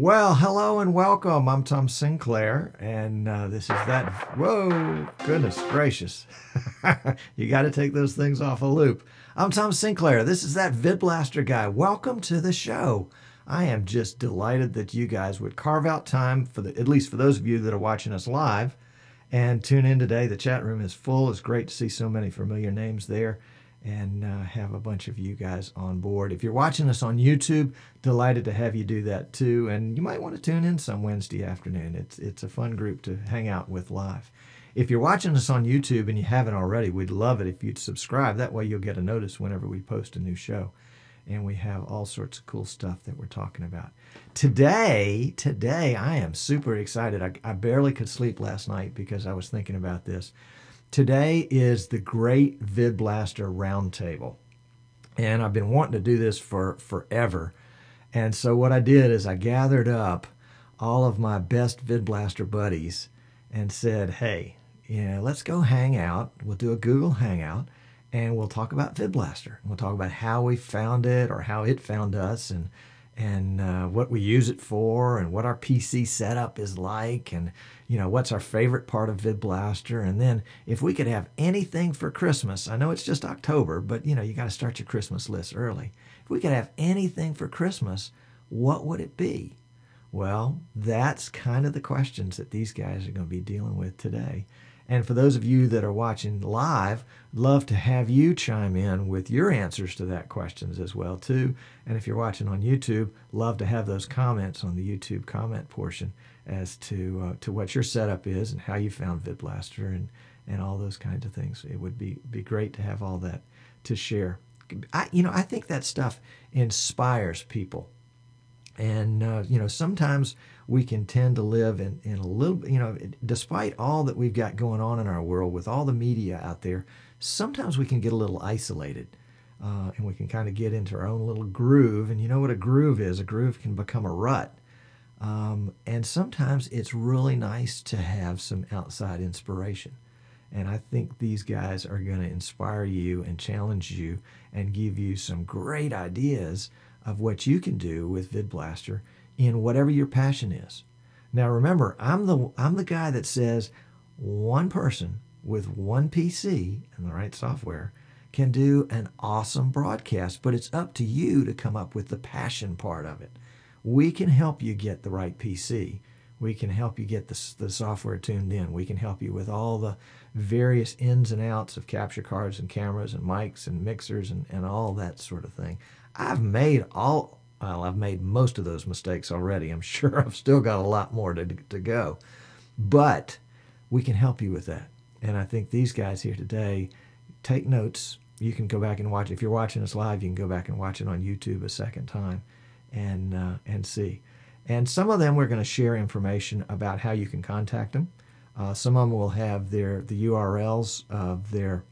Well, hello and welcome. I'm Tom Sinclair, and this is that. Whoa, goodness gracious. You got to take those things off a loop. I'm Tom Sinclair. This is that VidBlaster guy. Welcome to the show. I am just delighted that you guys would carve out time for at least for those of you that are watching us live and tune in today. The chat room is full. It's great to see so many familiar names there and have a bunch of you guys on board. If you're watching us on YouTube, delighted to have you do that too. And you might want to tune in some Wednesday afternoon. It's a fun group to hang out with live. If you're watching us on YouTube and you haven't already, we'd love it if you'd subscribe. That way you'll get a notice whenever we post a new show. And we have all sorts of cool stuff that we're talking about. Today, I am super excited. I barely could sleep last night because I was thinking about this. Today is the Great VidBlaster Roundtable. And I've been wanting to do this for forever. And so what I did is I gathered up all of my best VidBlaster buddies and said, hey, let's go hang out. We'll do a Google Hangout. And we'll talk about VidBlaster. We'll talk about how we found it or how it found us and what we use it for and what our PC setup is like and, what's our favorite part of VidBlaster. And then if we could have anything for Christmas, I know it's just October, but, you got to start your Christmas list early. If we could have anything for Christmas, what would it be? Well, that's kind of the questions that these guys are going to be dealing with today. And for those of you that are watching live, love to have you chime in with your answers to that questions as well too. And if you're watching on YouTube, love to have those comments on the YouTube comment portion as to what your setup is and how you found VidBlaster and all those kinds of things. It would be great to have all that to share. I think that stuff inspires people. And, sometimes we can tend to live in a little, despite all that we've got going on in our world with all the media out there, sometimes we can get a little isolated and we can kind of get into our own little groove. And you know what a groove is? A groove can become a rut. And sometimes it's really nice to have some outside inspiration. And I think these guys are going to inspire you and challenge you and give you some great ideas of what you can do with VidBlaster in whatever your passion is. Now remember, I'm the guy that says one person with one PC and the right software can do an awesome broadcast, but it's up to you to come up with the passion part of it. We can help you get the right PC. We can help you get the software tuned in. We can help you with all the various ins and outs of capture cards and cameras and mics and mixers and all that sort of thing. I've made most of those mistakes already. I'm sure I've still got a lot more to go. But we can help you with that. And I think these guys here today, take notes. You can go back and watch. If you're watching us live, you can go back and watch it on YouTube a second time and see. And some of them we're going to share information about how you can contact them. Some of them will have the URLs of their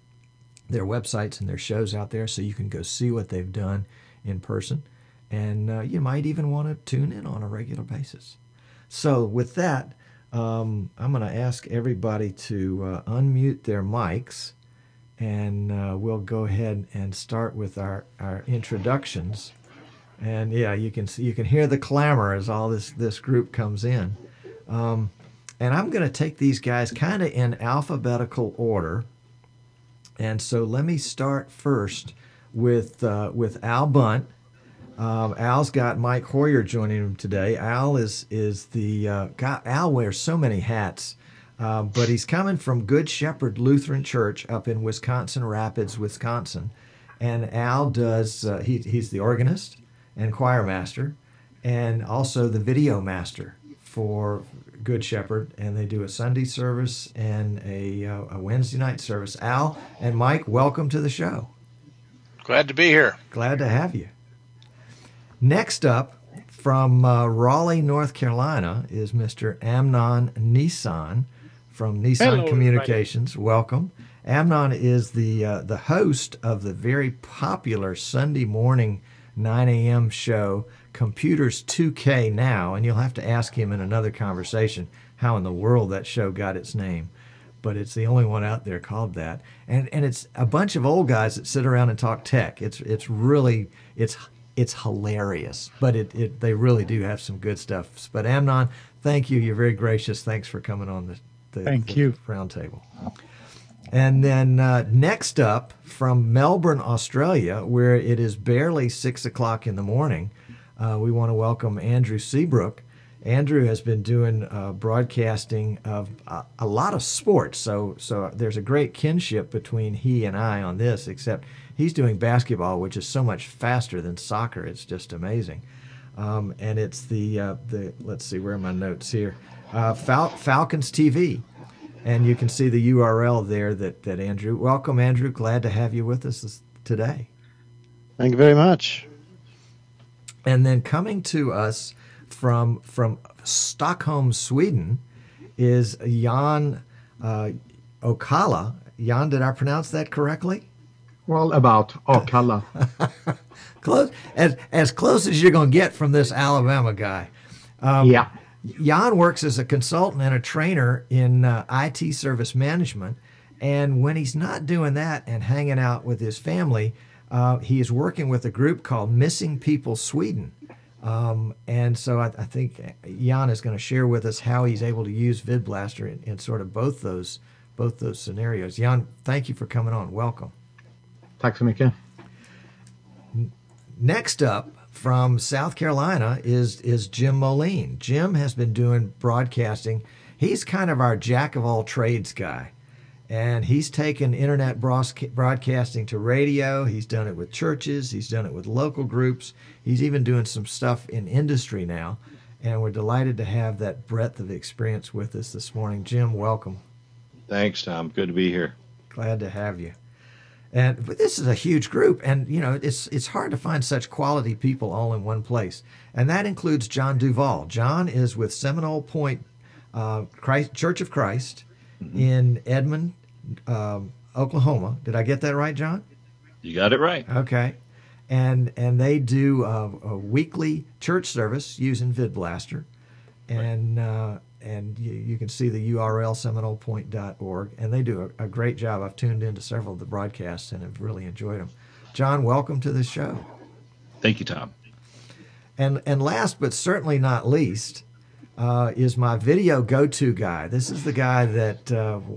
websites and their shows out there so you can go see what they've done in person. And you might even want to tune in on a regular basis. So with that, I'm going to ask everybody to unmute their mics. And we'll go ahead and start with our introductions. And yeah, you can hear the clamor as all this group comes in. And I'm going to take these guys kind of in alphabetical order. And so let me start first with Al Bunt. Al's got Mike Hoyer joining him today. Al is the Al wears so many hats, but he's coming from Good Shepherd Lutheran Church up in Wisconsin Rapids, Wisconsin, and Al does he's the organist and choir master, and also the video master for Good Shepherd, and they do a Sunday service and a Wednesday night service. Al and Mike, welcome to the show. Glad to be here. Glad to have you. Next up, from Raleigh, North Carolina, is Mr. Amnon Nissan from Nissan Hello, Communications. everybody. Welcome. Amnon is the host of the very popular Sunday morning 9 a.m. show, Computers 2K Now, and you'll have to ask him in another conversation how in the world that show got its name. But it's the only one out there called that. And it's a bunch of old guys that sit around and talk tech. It's it's hilarious, but they really do have some good stuff. But Amnon, thank you. You're very gracious. Thanks for coming on Thank the you. round table. And then next up from Melbourne, Australia, where it is barely 6 o'clock in the morning, we want to welcome Andrew Seabrook. Andrew has been doing broadcasting of a lot of sports, so there's a great kinship between he and I on this, except he's doing basketball, which is so much faster than soccer. It's just amazing. And it's the let's see, where are my notes here? Falcons TV. And you can see the URL there that Andrew. Welcome, Andrew. Glad to have you with us today. Thank you very much. And then coming to us from Stockholm, Sweden, is Jan Akalla. Jan, did I pronounce that correctly? Well, about Akalla. Close, as close as you're going to get from this Alabama guy. Yeah. Jan works as a consultant and a trainer in IT service management. And when he's not doing that and hanging out with his family, he is working with a group called Missing People Sweden. And so I think Jan is going to share with us how he's able to use VidBlaster in sort of both those scenarios. Jan, thank you for coming on. Welcome. Tack så mycket. Next up from South Carolina is Jim Moline. Jim has been doing broadcasting. He's kind of our jack of all trades guy. And he's taken internet broadcasting to radio. He's done it with churches. He's done it with local groups. He's even doing some stuff in industry now. And we're delighted to have that breadth of experience with us this morning. Jim, welcome. Thanks, Tom. Good to be here. Glad to have you. But this is a huge group, and it's hard to find such quality people all in one place. And that includes John Duvall. John is with Seminole Point Church of Christ in Edmond, Oklahoma. Did I get that right, John? You got it right. Okay. And they do a weekly church service using VidBlaster. And you can see the URL, seminolepoint.org, and they do a great job. I've tuned into several of the broadcasts and have really enjoyed them. John, welcome to the show. Thank you, Tom. And last but certainly not least is my video go-to guy. This is the guy that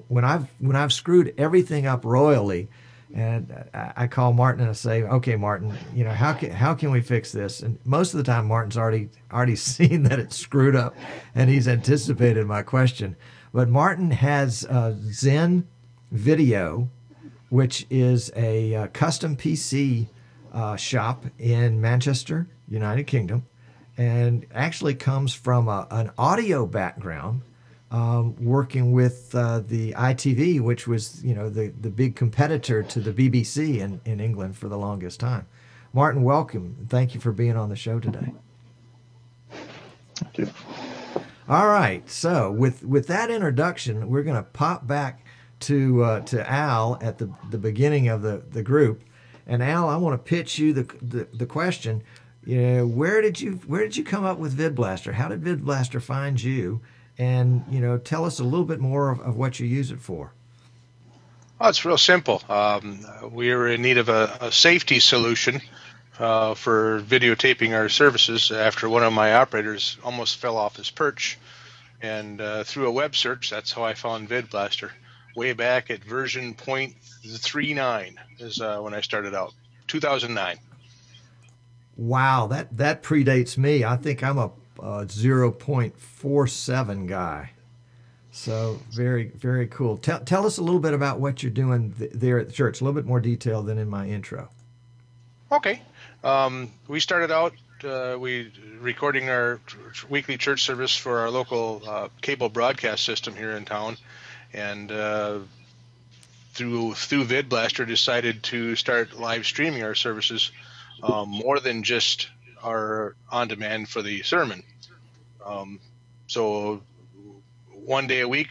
when I've screwed everything up royally, and I call Martin and I say, "Okay, Martin, how can we fix this?" And most of the time, Martin's already seen that it's screwed up, and he's anticipated my question. But Martin has Zen Video, which is a custom PC shop in Manchester, United Kingdom, and actually comes from an audio background. Working with the ITV, which was the big competitor to the BBC in England for the longest time. Martin, welcome. Thank you for being on the show today. Thank you. All right. So with that introduction, we're going to pop back to Al at the beginning of the group. And Al, I want to pitch you the question. Where did you come up with VidBlaster? How did VidBlaster find you? And, tell us a little bit more of what you use it for. Oh, it's real simple. We were in need of a safety solution for videotaping our services after one of my operators almost fell off his perch. And through a web search, that's how I found VidBlaster. Way back at version 0.39 is when I started out, 2009. Wow, that predates me. I think I'm a 0.47 guy. So very, very cool. Tell us a little bit about what you're doing there at the church. A little bit more detail than in my intro. Okay. We started out recording our weekly church service for our local cable broadcast system here in town, and through VidBlaster decided to start live streaming our services more than just our on-demand for the sermon. So one day a week,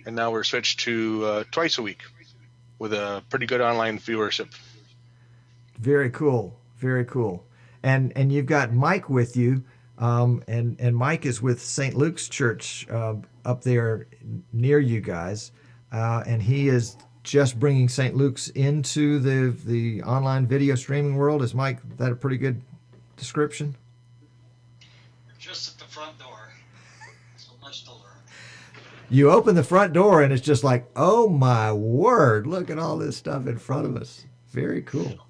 and now we're switched to twice a week with a pretty good online viewership. Very cool. Very cool. And you've got Mike with you, and Mike is with St. Luke's Church up there near you guys, and he is just bringing St. Luke's into the online video streaming world. Is Mike that a pretty good description? Just at the front door. So much to learn. You open the front door and it's just like, oh my word, look at all this stuff in front of us. Very cool.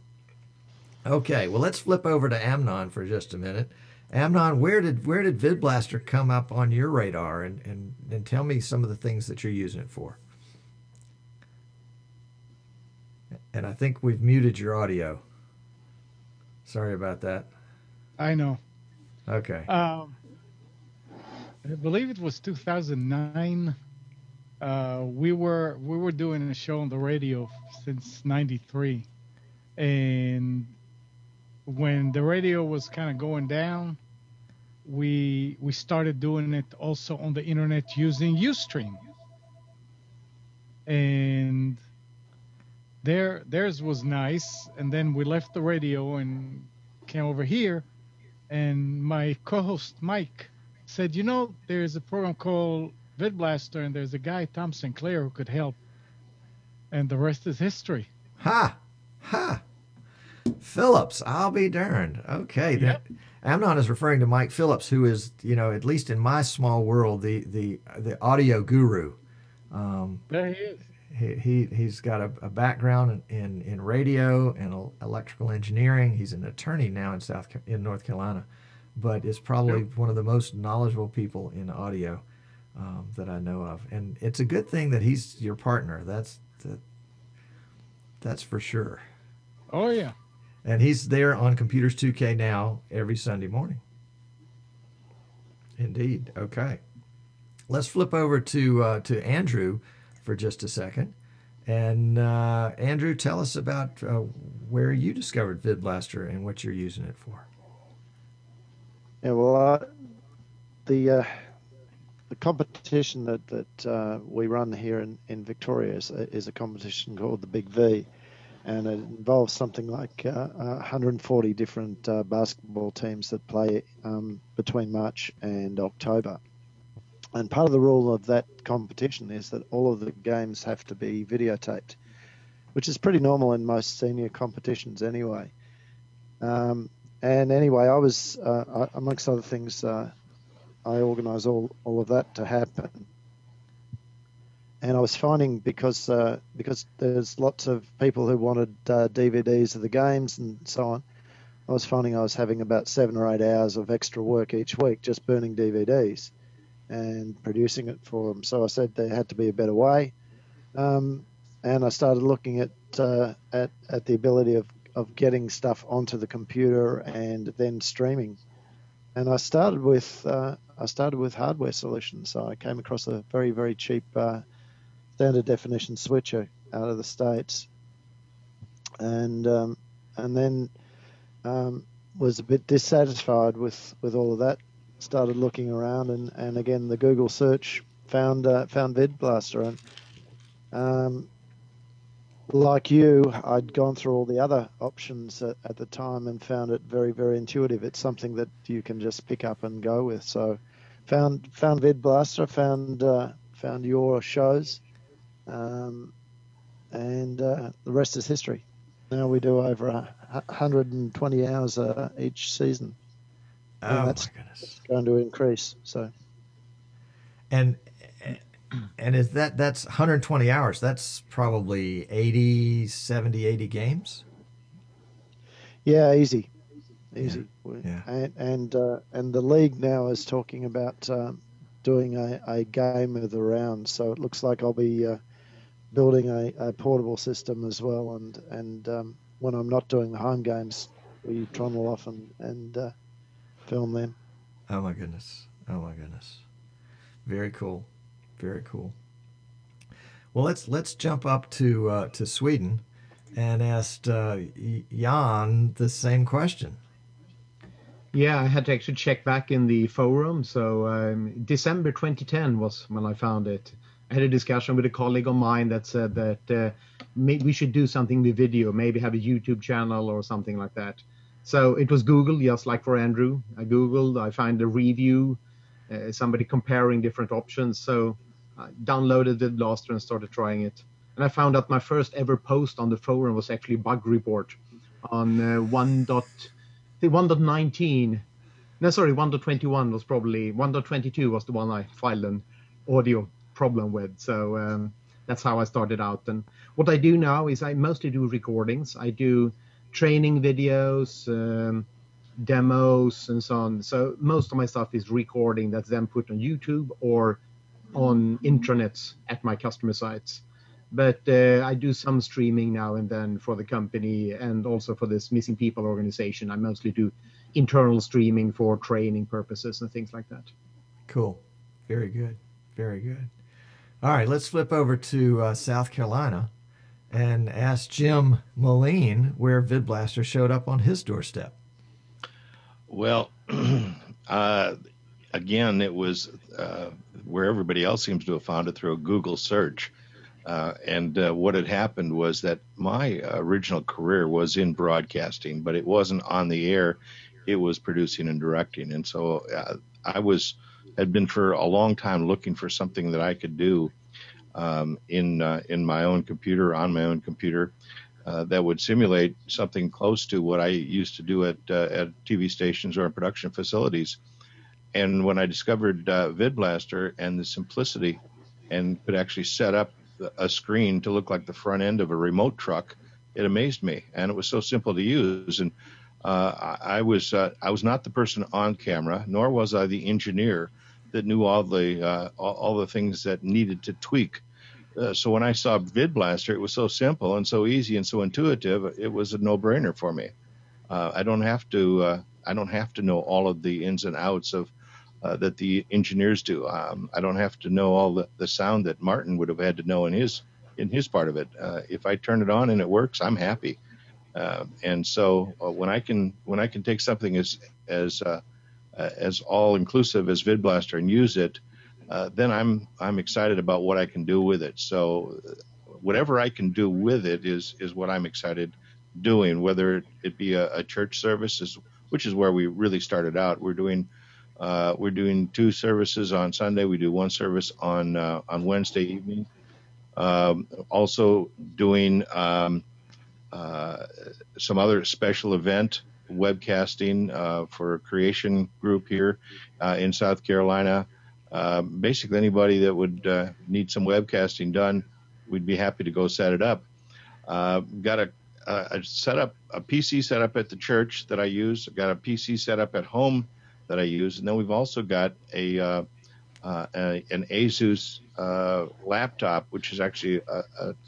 Okay, well, let's flip over to Amnon for just a minute. Amnon, where did VidBlaster come up on your radar, and tell me some of the things that you're using it for. And I think we've muted your audio. Sorry about that. I know. Okay. I believe it was 2009. We were doing a show on the radio since '93, and when the radio was kind of going down, we started doing it also on the internet using Ustream, and theirs was nice. And then we left the radio and came over here, and my co-host Mike said, you know, there's a program called VidBlaster, and there's a guy, Tom Sinclair, who could help. And the rest is history. Ha! Ha! Phillips, I'll be darned. Okay. Yep. Amnon is referring to Mike Phillips, who is, at least in my small world, the audio guru. There he is. He's got a background in radio and electrical engineering. He's an attorney now in North Carolina, but is probably one of the most knowledgeable people in audio that I know of. And it's a good thing that he's your partner. That's for sure. Oh yeah. And he's there on Computers 2K now every Sunday morning. Indeed. Okay. Let's flip over to Andrew for just a second. And Andrew, tell us about where you discovered VidBlaster and what you're using it for. Yeah, well, the competition that we run here in Victoria is a competition called the Big V, and it involves something like 140 different basketball teams that play between March and October. And part of the rule of that competition is that all of the games have to be videotaped, which is pretty normal in most senior competitions anyway. And anyway, I was, amongst other things, I organised all of that to happen. And I was finding, because there's lots of people who wanted DVDs of the games and so on, I was finding I was having about 7 or 8 hours of extra work each week just burning DVDs and producing it for them. So I said there had to be a better way, and I started looking at the ability of getting stuff onto the computer and then streaming. And I started with hardware solutions. So I came across a very, very cheap standard definition switcher out of the States, and then was a bit dissatisfied with all of that. Started looking around, and again the Google search found VidBlaster, and like you, I'd gone through all the other options at the time and found it very, very intuitive. It's something that you can just pick up and go with. So found VidBlaster, found your shows, and the rest is history. Now we do over 120 hours each season. Oh, that's my goodness. Going to increase. So, and is that's 120 hours? That's probably 80 games. Yeah, easy. Yeah. And the league now is talking about doing a game of the round. So it looks like I'll be building a portable system as well. And when I'm not doing the home games, we trundle off and film them. Oh my goodness. Very cool. Well, let's jump up to Sweden and ask Jan the same question. Yeah, I had to actually check back in the forum. So December 2010 was when I found it. I had a discussion with a colleague of mine that said that maybe we should do something with video, maybe have a YouTube channel or something like that. So it was Google, just like for Andrew. I Googled, I found a review, somebody comparing different options. So I downloaded VidBlaster and started trying it. And I found out my first ever post on the forum was actually a bug report on the 1.19. No, sorry, 1.21 was probably 1.22 was the one I filed an audio problem with. So that's how I started out. And what I do now is I mostly do recordings. I do training videos, demos, and so on. So most of my stuff is recording that's then put on YouTube or on intranets at my customer sites. But I do some streaming now and then for the company and also for this Missing People organization. I mostly do internal streaming for training purposes and things like that. Cool. Very good. Very good. All right, let's flip over to South Carolina and ask Jim Moline where VidBlaster showed up on his doorstep. Well, again, it was where everybody else seems to have found it, through a Google search. And what had happened was that my original career was in broadcasting, but it wasn't on the air. It was producing and directing. And so had been for a long time looking for something that I could do in my own computer, on my own computer, that would simulate something close to what I used to do at TV stations or in production facilities. And when I discovered VidBlaster and the simplicity, and could actually set up a screen to look like the front end of a remote truck, it amazed me. And it was so simple to use. And I was not the person on camera, nor was I the engineer that knew all the things that needed to tweak. So when I saw VidBlaster, it was so simple and so easy and so intuitive. It was a no-brainer for me. I don't have to know all of the ins and outs of that the engineers do. I don't have to know all the sound that Martin would have had to know in his part of it. If I turn it on and it works, I'm happy. And so when I can take something as all inclusive as VidBlaster and use it, then I'm excited about what I can do with it. So whatever I can do with it is what I'm excited doing, whether it be a church service, which is where we really started out. We're doing 2 services on Sunday. We do 1 service on Wednesday evening. Also doing some other special event webcasting for a creation group here in South Carolina. Basically, anybody that would need some webcasting done, we'd be happy to go set it up. Got a PC set up at the church that I use. Got a PC set up at home that I use, and then we've also got an Asus laptop, which is actually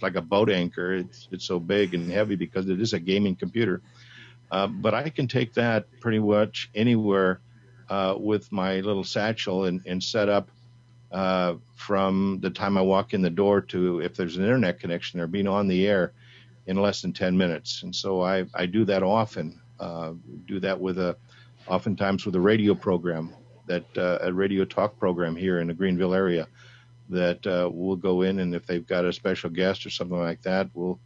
like a boat anchor. It's so big and heavy because it is a gaming computer. But I can take that pretty much anywhere with my little satchel and set up from the time I walk in the door to if there's an internet connection or being on the air in less than 10 minutes. And so I do that often. Do that oftentimes with a radio program, a radio talk program here in the Greenville area that we'll go in, and if they've got a special guest or something like that, we'll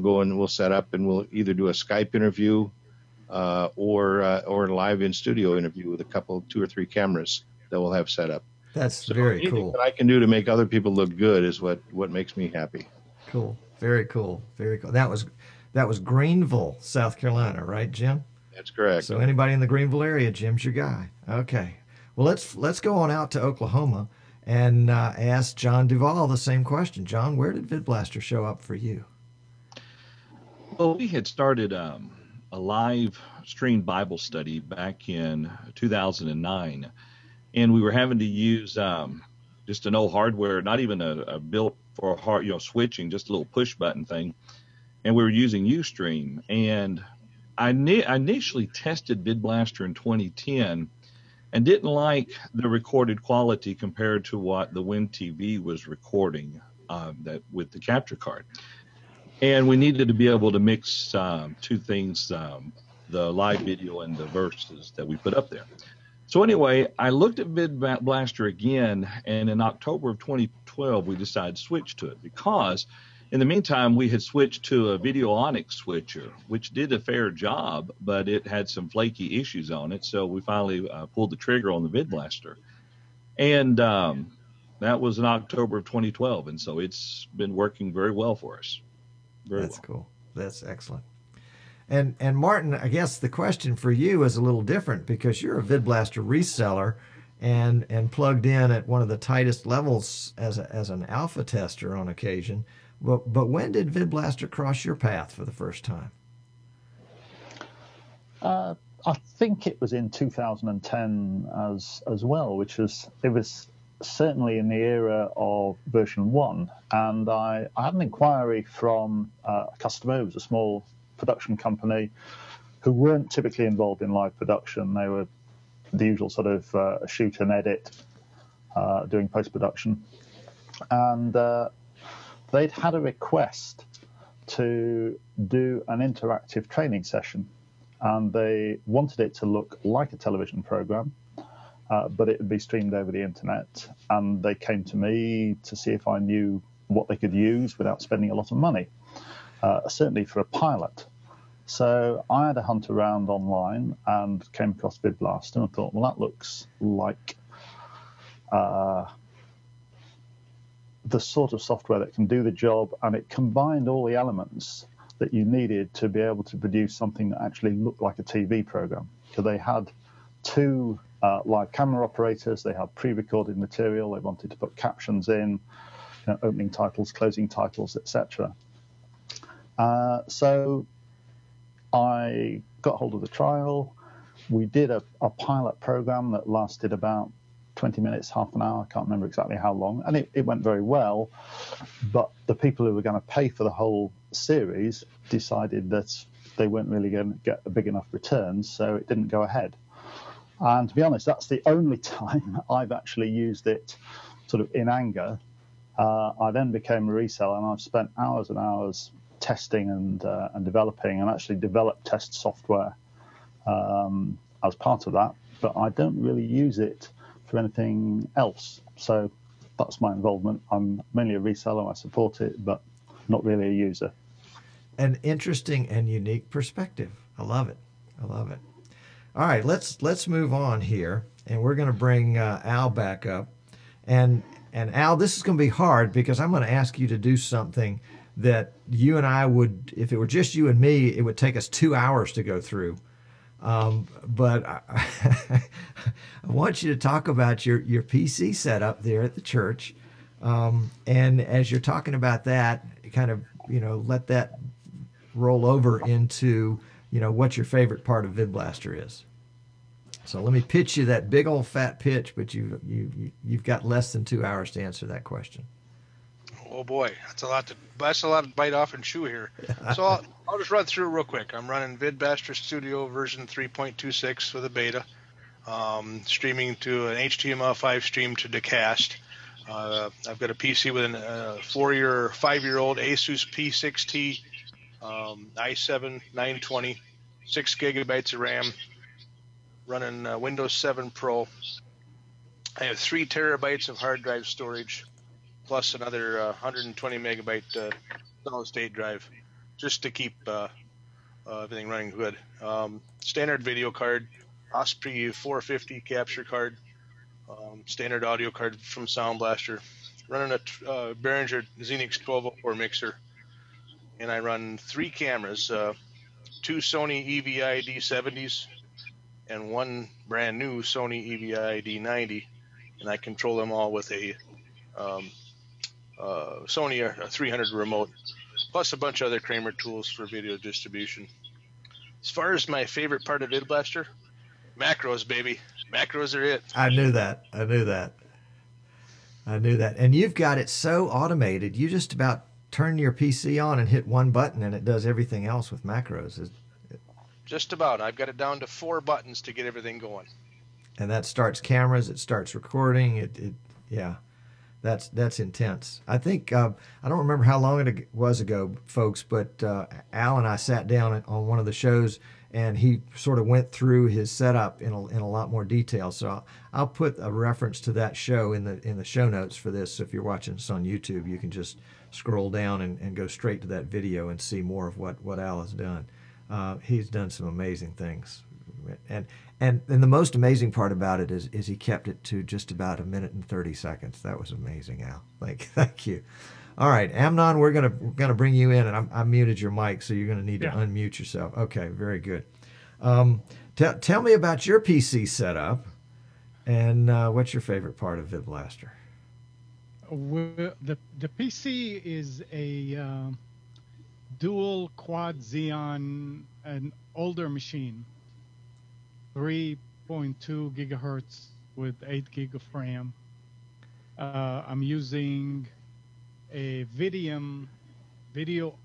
go and we'll set up, and we'll either do a Skype interview or a live in studio interview with 2 or 3 cameras that we'll have set up. That's very cool. Anything that I can do to make other people look good is what makes me happy. Cool. Very cool. Very cool. That was Greenville, South Carolina, right, Jim? That's correct. So anybody in the Greenville area, Jim's your guy. Okay. Well, let's go on out to Oklahoma and ask John Duvall the same question. John, where did VidBlaster show up for you? Well, we had started a live stream Bible study back in 2009, and we were having to use just an old hardware, not even a built for switching, just a little push button thing, and we were using Ustream. And I initially tested VidBlaster in 2010 and didn't like the recorded quality compared to what the WinTV was recording that with the capture card. And we needed to be able to mix 2 things, the live video and the verses that we put up there. So anyway, I looked at VidBlaster again, and in October of 2012, we decided to switch to it because in the meantime, we had switched to a Videonics switcher, which did a fair job, but it had some flaky issues on it. So we finally pulled the trigger on the VidBlaster. And that was in October of 2012. And so it's been working very well for us. That's cool. That's excellent. And Martin, I guess the question for you is a little different because you're a VidBlaster reseller and plugged in at one of the tightest levels as an alpha tester on occasion. But when did VidBlaster cross your path for the first time? I think it was in 2010 as well, it was certainly in the era of version 1. And I had an inquiry from a customer. It was a small production company who weren't typically involved in live production. They were the usual sort of shoot and edit, doing post-production. And they'd had a request to do an interactive training session. And they wanted it to look like a television program, but it would be streamed over the internet. And they came to me to see if I knew what they could use without spending a lot of money, certainly for a pilot. So I had a hunt around online and came across VidBlaster and thought, well, that looks like the sort of software that can do the job, and it combined all the elements that you needed to be able to produce something that actually looked like a TV program. So they had 2 live camera operators, they had pre-recorded material, they wanted to put captions in, opening titles, closing titles, etc. So I got hold of the trial. We did a pilot program that lasted about 20 minutes, half an hour, I can't remember exactly how long, and it went very well. But the people who were going to pay for the whole series decided that they weren't really going to get a big enough return, so it didn't go ahead. And to be honest, that's the only time I've actually used it sort of in anger. I then became a reseller, and I've spent hours and hours testing and developing, and actually developed test software as part of that, but I don't really use it for anything else. So that's my involvement. I'm mainly a reseller, I support it, but not really a user. An interesting and unique perspective. I love it. I love it. All right, let's move on here, and we're going to bring Al back up. And Al, this is going to be hard because I'm going to ask you to do something that you and I would, if it were just you and me, it would take us 2 hours to go through. But I want you to talk about your PC setup there at the church. And as you're talking about that, kind of, let that roll over into, what your favorite part of VidBlaster is. So let me pitch you that big old fat pitch, but you've got less than 2 hours to answer that question. Oh boy, that's a lot to bite off and chew here. So I'll just run through it real quick. I'm running VidBlaster Studio version 3.26 with a beta, streaming to an HTML5 stream to Decast. I've got a PC with a 5-year-old Asus P6T, i7 920, 6 gigabytes of RAM, running Windows 7 Pro. I have 3 terabytes of hard drive storage, plus another 120 megabyte solid state drive, just to keep everything running good. Standard video card, Osprey 450 capture card, standard audio card from Sound Blaster, running a Behringer Xenix 1204 mixer, and I run 3 cameras, 2 Sony EVI D70s and 1 brand new Sony EVI D90, and I control them all with a Sony 300 remote, plus a bunch of other Kramer tools for video distribution. As far as my favorite part of VidBlaster, macros, baby. Macros are it. I knew that. And you've got it so automated. You just about turn your PC on and hit one button, and it does everything else with macros. Just about. I've got it down to 4 buttons to get everything going. And that starts cameras. It starts recording. Yeah. That's intense. I think I don't remember how long it was ago, folks, but Al and I sat down on one of the shows, and he sort of went through his setup in a lot more detail. So I'll put a reference to that show in the show notes for this. So if you're watching this on YouTube, you can just scroll down and go straight to that video and see more of what Al has done. He's done some amazing things. And the most amazing part about it is he kept it to just about 1 minute and 30 seconds. That was amazing, Al. Thank you. All right, Amnon, we're gonna bring you in, and I muted your mic, so you're gonna need to Yeah. unmute yourself. Okay, very good. Tell me about your PC setup, and what's your favorite part of VidBlaster? The PC is a dual quad Xeon, an older machine, 3.2 gigahertz with 8 gig of RAM. I'm using a video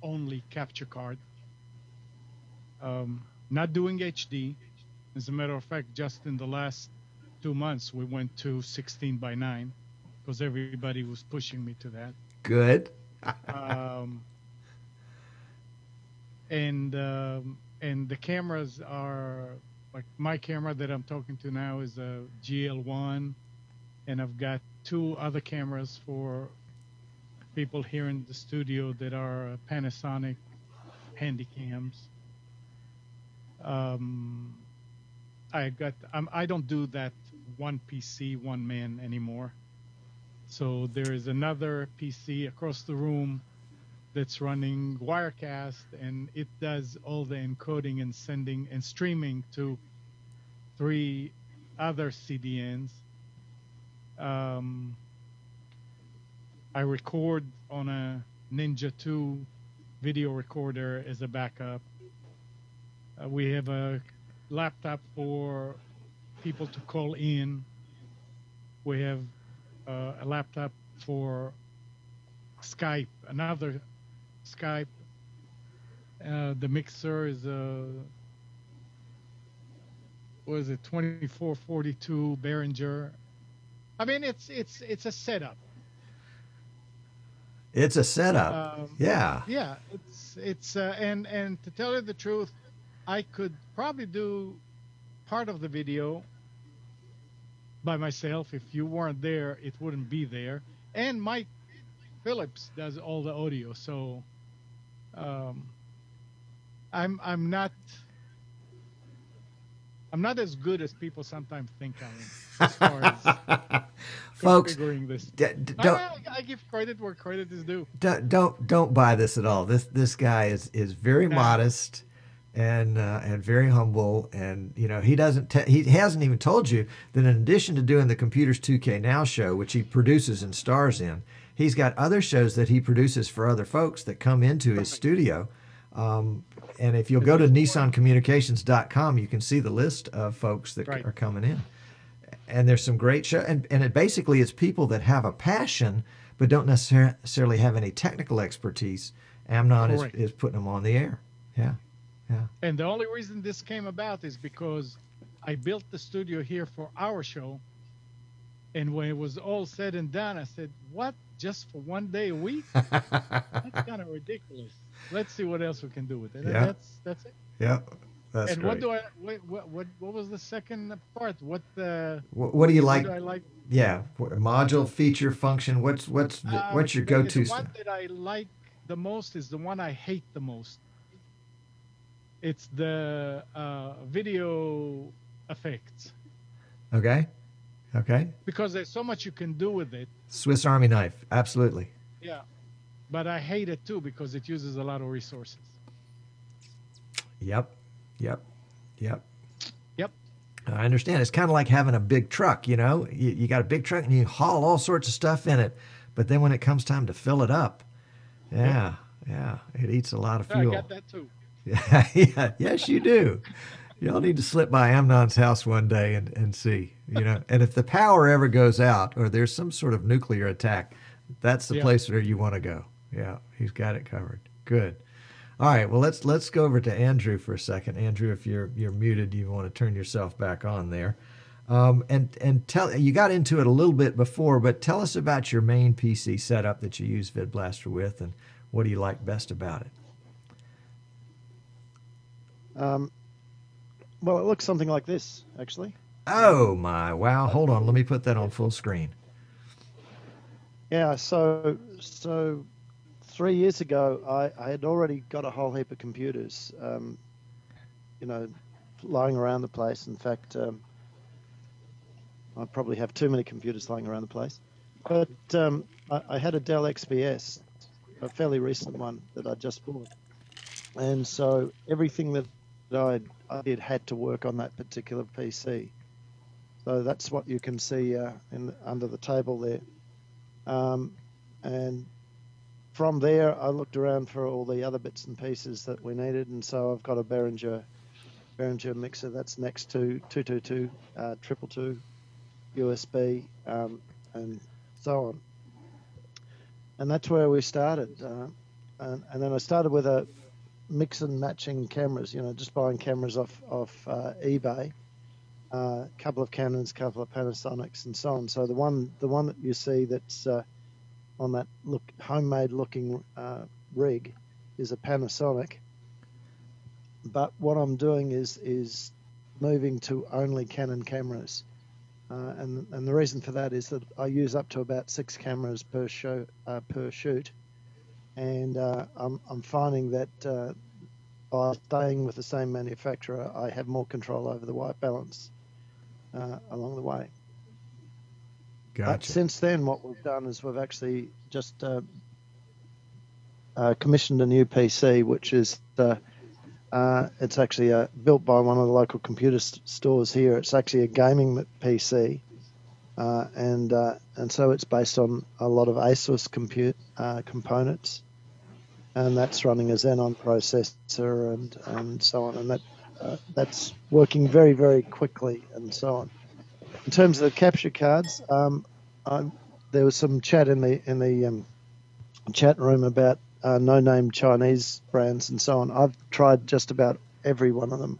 only capture card. Not doing HD. As a matter of fact, just in the last 2 months, we went to 16:9 because everybody was pushing me to that. Good. And the cameras are like my camera that I'm talking to now is a GL1, and I've got 2 other cameras for people here in the studio that are Panasonic Handycams. I don't do that one PC, one man anymore. So there is another PC across the room that's running Wirecast, and it does all the encoding and sending and streaming to 3 other CDNs. I record on a Ninja 2 video recorder as a backup. We have a laptop for people to call in. We have a laptop for Skype, another Skype. The mixer is what is it, 2442 Behringer. I mean, it's a setup. It's a setup. Yeah. Yeah, it's and to tell you the truth, I could probably do part of the video by myself. If you weren't there, it wouldn't be there. And Mike Phillips does all the audio, so I'm not as good as people sometimes think I am as far as folks, configuring this. I give credit where credit is due. Don't buy this at all. This guy is very modest and very humble, and he hasn't even told you that in addition to doing the Computers 2K Now show, which he produces and stars in, he's got other shows that he produces for other folks that come into his studio. And if you'll go to nissancommunications.com, you can see the list of folks that are coming in. And there's some great shows. And it's people that have a passion but don't necessarily have any technical expertise. Amnon is putting them on the air. Yeah. Yeah. And the only reason this came about is because I built the studio here for our show. And when it was all said and done, I said, what? Just for one day a week? That's kind of ridiculous. Let's see what else we can do with it. Yeah. That's it. Yeah. That's and great. What was the second part? What do you like? I like? Yeah. Module, feature, function. What's your go-to? The one that I like the most is the one I hate the most. It's the video effects. Okay. Because there's so much you can do with it. Swiss Army knife. Absolutely. Yeah. But I hate it too because it uses a lot of resources. Yep. I understand. It's kind of like having a big truck, you got a big truck and you haul all sorts of stuff in it. But then when it comes time to fill it up, yeah, it eats a lot of fuel. I got that too. Yeah, yes, you do. Y'all need to slip by Amnon's house one day and see, And if the power ever goes out or there's some sort of nuclear attack, that's the place where you want to go. Yeah, he's got it covered. Good. All right, well, let's go over to Andrew for a second. Andrew, if you're muted, you want to turn yourself back on there. And tell you got into it a little bit before, but tell us about your main PC setup that you use VidBlaster with, and what do you like best about it? Well, it looks something like this, actually. Oh, my. Wow. Hold on. Let me put that on full screen. Yeah, so 3 years ago, I had already got a whole heap of computers, lying around the place. In fact, I probably have too many computers lying around the place. But I had a Dell XPS a fairly recent one that I just bought. And so everything that I did had to work on that particular PC. So that's what you can see under the table there. And from there, I looked around for all the other bits and pieces that we needed. And so I've got a Behringer mixer that's next to 222, 222, USB, and so on. And that's where we started. And then I started with a mix and matching cameras, just buying cameras off eBay, a couple of Canons, a couple of Panasonics, and so on. So the one that you see that's on that homemade looking rig is a Panasonic. But what I'm doing is moving to only Canon cameras, and the reason for that is that I use up to about 6 cameras per shoot, and I'm finding that by staying with the same manufacturer, I have more control over the white balance along the way. Gotcha. But since then, what we've done is we've actually just commissioned a new PC, which is it's actually built by one of the local computer stores here. It's actually a gaming PC, and so it's based on a lot of ASUS components, and that's running a Xenon processor and so on, and that's working very, very quickly and so on. In terms of the capture cards, there was some chat in the chat room about no-name Chinese brands and so on. I've tried just about every one of them.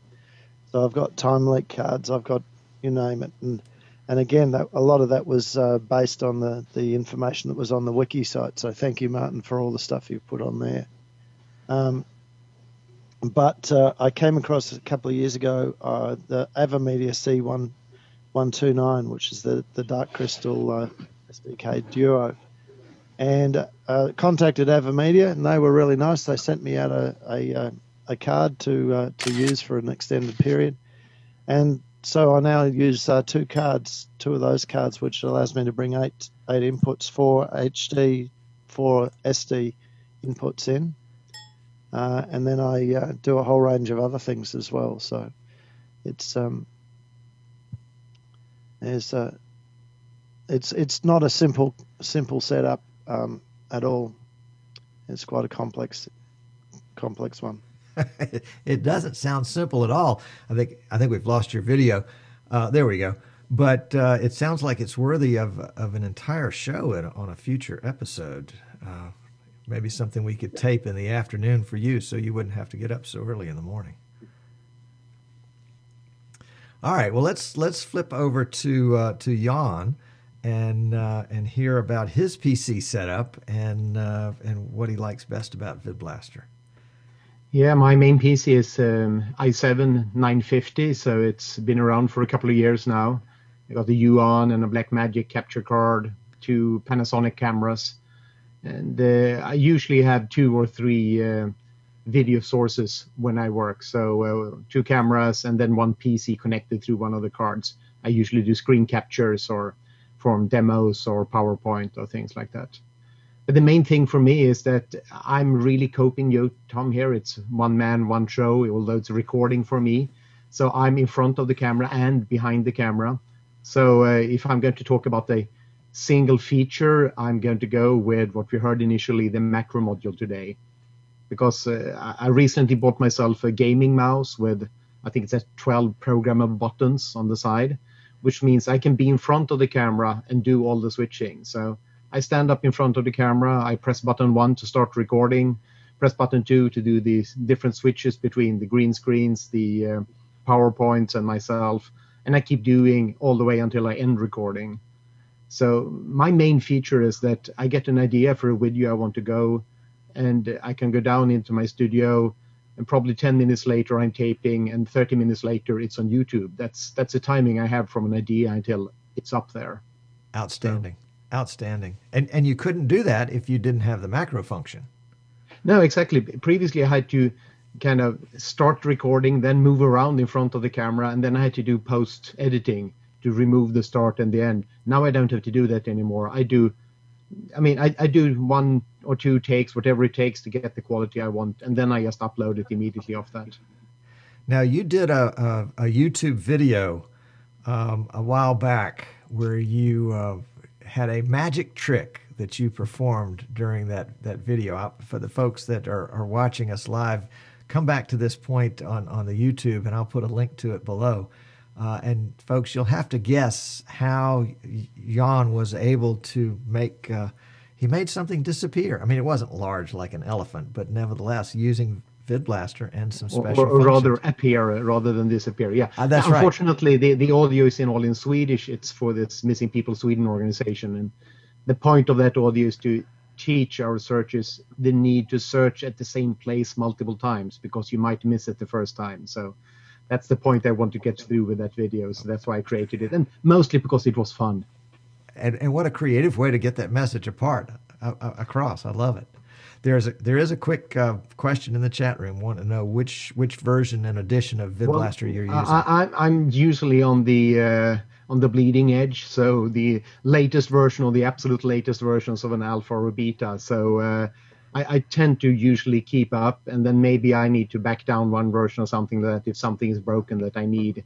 So I've got time leak cards, I've got you name it, and again, a lot of that was based on the information that was on the wiki site. So thank you, Martin, for all the stuff you've put on there. But I came across a couple of years ago the AVerMedia C1129, which is the Dark Crystal SDK Duo. And contacted AVerMedia, and they were really nice. They sent me out a card to use for an extended period, and so I now use two of those cards, which allows me to bring eight inputs, 4 HD, 4 SD inputs in, and then I do a whole range of other things as well. So it's not a simple setup at all. It's quite a complex one. It doesn't sound simple at all. I think we've lost your video. There we go. But it sounds like it's worthy of an entire show on a future episode. Maybe something we could tape in the afternoon for you, so you wouldn't have to get up so early in the morning. All right. Well, let's flip over to Jan and hear about his PC setup and what he likes best about VidBlaster. Yeah, my main PC is i7 950, so it's been around for a couple of years now. I got the Yuan and a Blackmagic capture card, 2 Panasonic cameras, and I usually have 2 or 3 video sources when I work. So 2 cameras and then 1 PC connected through one of the cards. I usually do screen captures or from demos or PowerPoint or things like that. But the main thing for me is that I'm really coping, Tom, here. It's one man, one show, although it's a recording for me. So I'm in front of the camera and behind the camera. So if I'm going to talk about the single feature, I'm going to go with what we heard initially, the macro module today. Because I recently bought myself a gaming mouse with, I think it's 12 programmable buttons on the side, which means I can be in front of the camera and do all the switching. So I stand up in front of the camera, I press button 1 to start recording, press button 2 to do these different switches between the green screens, the PowerPoints and myself, and I keep doing all the way until I end recording. So my main feature is that I get an idea for a video I want to go, and I can go down into my studio, and probably 10 minutes later I'm taping, and 30 minutes later it's on YouTube. That's the timing I have from an idea until it's up there. Outstanding. Outstanding. And you couldn't do that if you didn't have the macro function. No, exactly. Previously I had to kind of start recording, then move around in front of the camera, and then I had to do post editing to remove the start and the end. Now I don't have to do that anymore. I do one or two takes, whatever it takes to get the quality I want, and then I just upload it immediately off that. Now, you did a YouTube video a while back where you had a magic trick that you performed during that video. For the folks that are watching us live, come back to this point on the YouTube, and I'll put a link to it below. And folks, you'll have to guess how Jan was able to make, he made something disappear. I mean, it wasn't large like an elephant, but nevertheless, using VidBlaster and some special or rather functions. appear rather than disappear. Yeah, that's right. Unfortunately, the audio is all in Swedish. It's for this Missing People Sweden organization, and the point of that audio is to teach our searchers the need to search at the same place multiple times, because you might miss it the first time. So that's the point I want to get through with that video. So that's why I created it, and mostly because it was fun. And what a creative way to get that message across. I love it. There is a quick question in the chat room. Want to know which version and edition of VidBlaster you're using? I'm usually on the bleeding edge, so the latest version or the absolute latest versions of an alpha or a beta. So I tend to usually keep up, and then maybe I need to back down one version or something like that if something is broken that I need.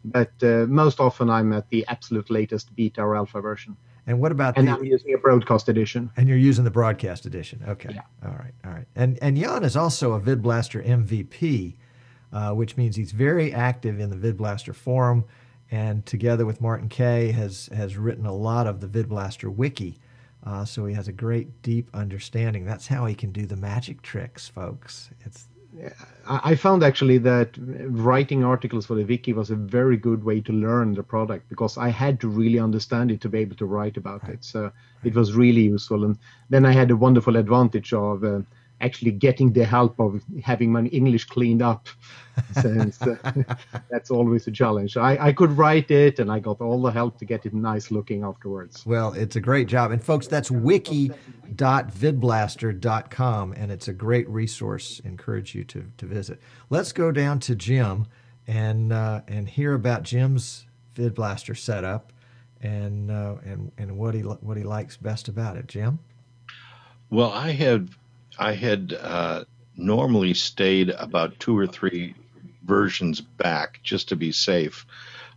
But most often I'm at the absolute latest beta or alpha version. And what about I'm using a broadcast edition. And you're using the broadcast edition. Okay. Yeah. All right. And Jan is also a VidBlaster MVP, which means he's very active in the VidBlaster forum, and together with Martin Kay has written a lot of the VidBlaster wiki. So he has a great, deep understanding. That's how he can do the magic tricks, folks. I found actually that writing articles for the wiki was a very good way to learn the product, because I had to really understand it to be able to write about it. So it was really useful. And then I had a wonderful advantage of actually getting the help of having my English cleaned up, since that's always a challenge. I could write it, and I got all the help to get it nice looking afterwards. Well, it's a great job. And folks, that's wiki.vidblaster.com, and it's a great resource. Encourage you to visit. Let's go down to Jim and hear about Jim's VidBlaster setup and what he likes best about it. Jim? Well, I had normally stayed about 2 or 3 versions back just to be safe.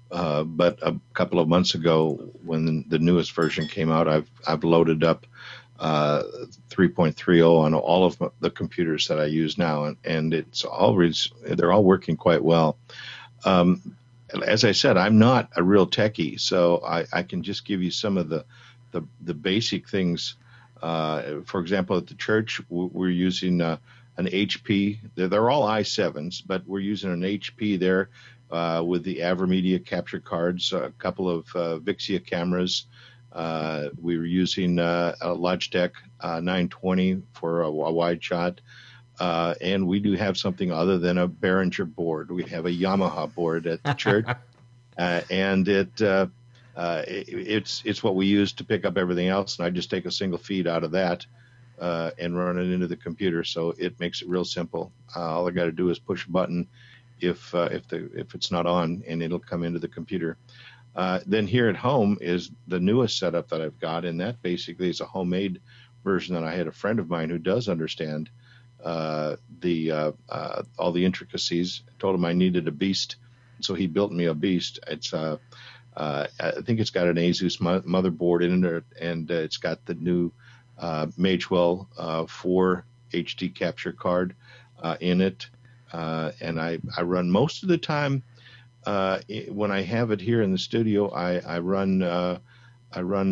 But a couple of months ago, when the newest version came out, I've loaded up 3.30 on all of the computers that I use now, and they're all working quite well. As I said, I'm not a real techie, so I can just give you some of the basic things. For example, at the church, we're using an HP. They're all i7s, but we're using an HP there with the AverMedia capture cards, a couple of Vixia cameras. We were using a Logitech 920 for a wide shot. And we do have something other than a Behringer board. We have a Yamaha board at the church, and it's what we use to pick up everything else, and I just take a single feed out of that and run it into the computer. So it makes it real simple. All I got to do is push a button if it's not on, and it'll come into the computer. Then here at home is the newest setup that I've got, and that basically is a homemade version that I had a friend of mine who does understand all the intricacies. I told him I needed a beast, so he built me a beast. It's I think it's got an Asus motherboard in it, and it's got the new Magewell 4 HD capture card in it. And I run most of the time when I have it here in the studio. I run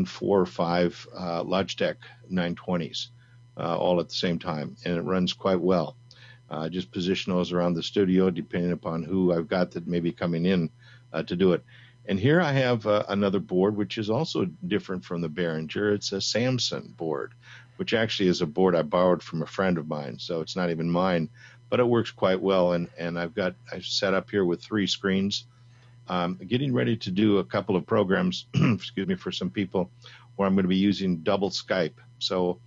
4 or 5 Logitech 920s all at the same time, and it runs quite well. Just position those around the studio depending upon who I've got that may be coming in to do it. And here I have another board, which is also different from the Behringer. It's a Samson board, which actually is a board I borrowed from a friend of mine, so it's not even mine, but it works quite well. And I've set up here with 3 screens. Getting ready to do a couple of programs, excuse me, for some people where I'm going to be using double Skype. So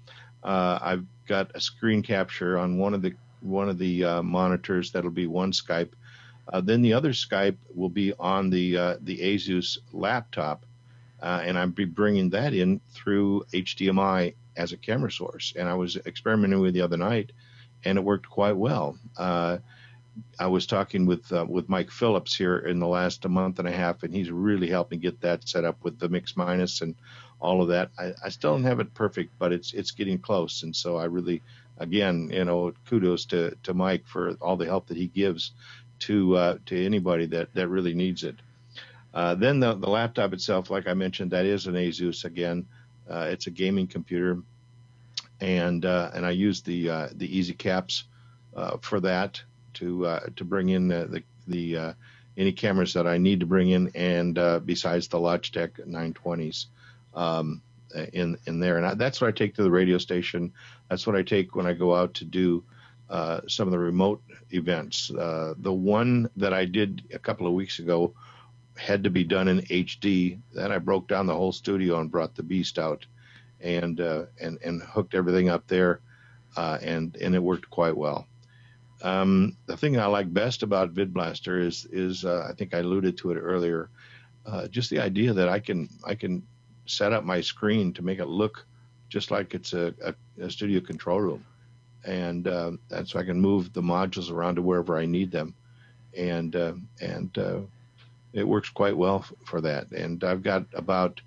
I've got a screen capture on one of the monitors. That'll be one Skype. Then the other Skype will be on the Asus laptop, and I'll be bringing that in through HDMI as a camera source. And I was experimenting with it the other night, and it worked quite well. I was talking with Mike Phillips here in the last month and a half, and he's really helped me get that set up with the mix minus and all of that. I still don't have it perfect, but it's getting close. And so I really, again, kudos to Mike for all the help that he gives to anybody that really needs it. Then the laptop itself, like I mentioned, that is an Asus again. It's a gaming computer, and I use the Easy Caps for that to bring in the any cameras that I need to bring in, and besides the Logitech 920s in there. And that's what I take to the radio station. That's what I take when I go out to do some of the remote events. The one that I did a couple of weeks ago had to be done in HD. Then I broke down the whole studio and brought the Beast out and hooked everything up there, and it worked quite well. The thing I like best about VidBlaster is I think I alluded to it earlier, just the idea that I can set up my screen to make it look just like it's a studio control room, and so I can move the modules around to wherever I need them, and it works quite well for that. And I've got about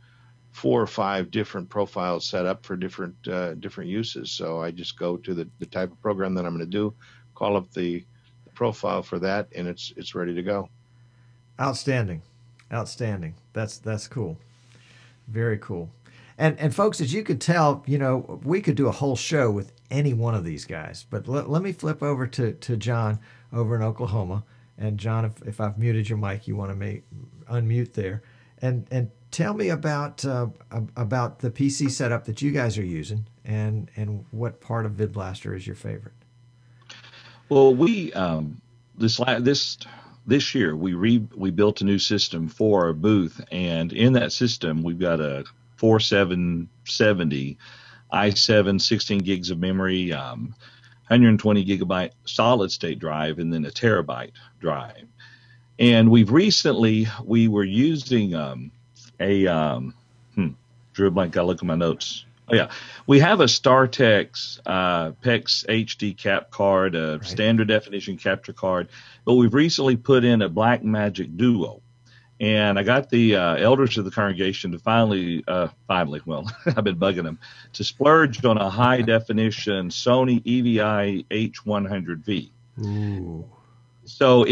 4 or 5 different profiles set up for different uses. So I just go to the type of program that I'm going to do, call up the profile for that, and it's ready to go. Outstanding. That's cool. Very cool. And folks, as you could tell, we could do a whole show with any one of these guys. But let me flip over to John over in Oklahoma. And John, if I've muted your mic, you want to unmute there, and tell me about the PC setup that you guys are using, and what part of VidBlaster is your favorite. Well, we this year we built a new system for our booth, and in that system we've got a 4770 i7, 16 gigs of memory, 120 gigabyte solid state drive, and then a terabyte drive. And we were using drew a blank. Gotta look at my notes. Oh yeah, we have a StarTex PEX HD cap card, a standard definition capture card, but we've recently put in a Blackmagic Duo. And I got the elders of the congregation to finally, well, I've been bugging them, to splurge on a high-definition Sony EVI H100V. Ooh. So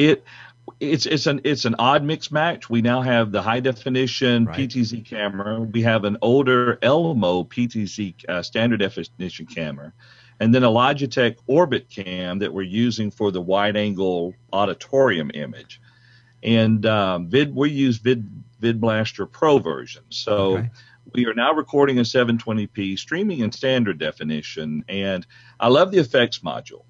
it's an odd mix match. We now have the high-definition PTZ camera. We have an older Elmo PTZ standard definition camera, and then a Logitech Orbit cam that we're using for the wide-angle auditorium image. And we use VidBlaster Pro version. So we are now recording in 720p, streaming in standard definition, and I love the effects module.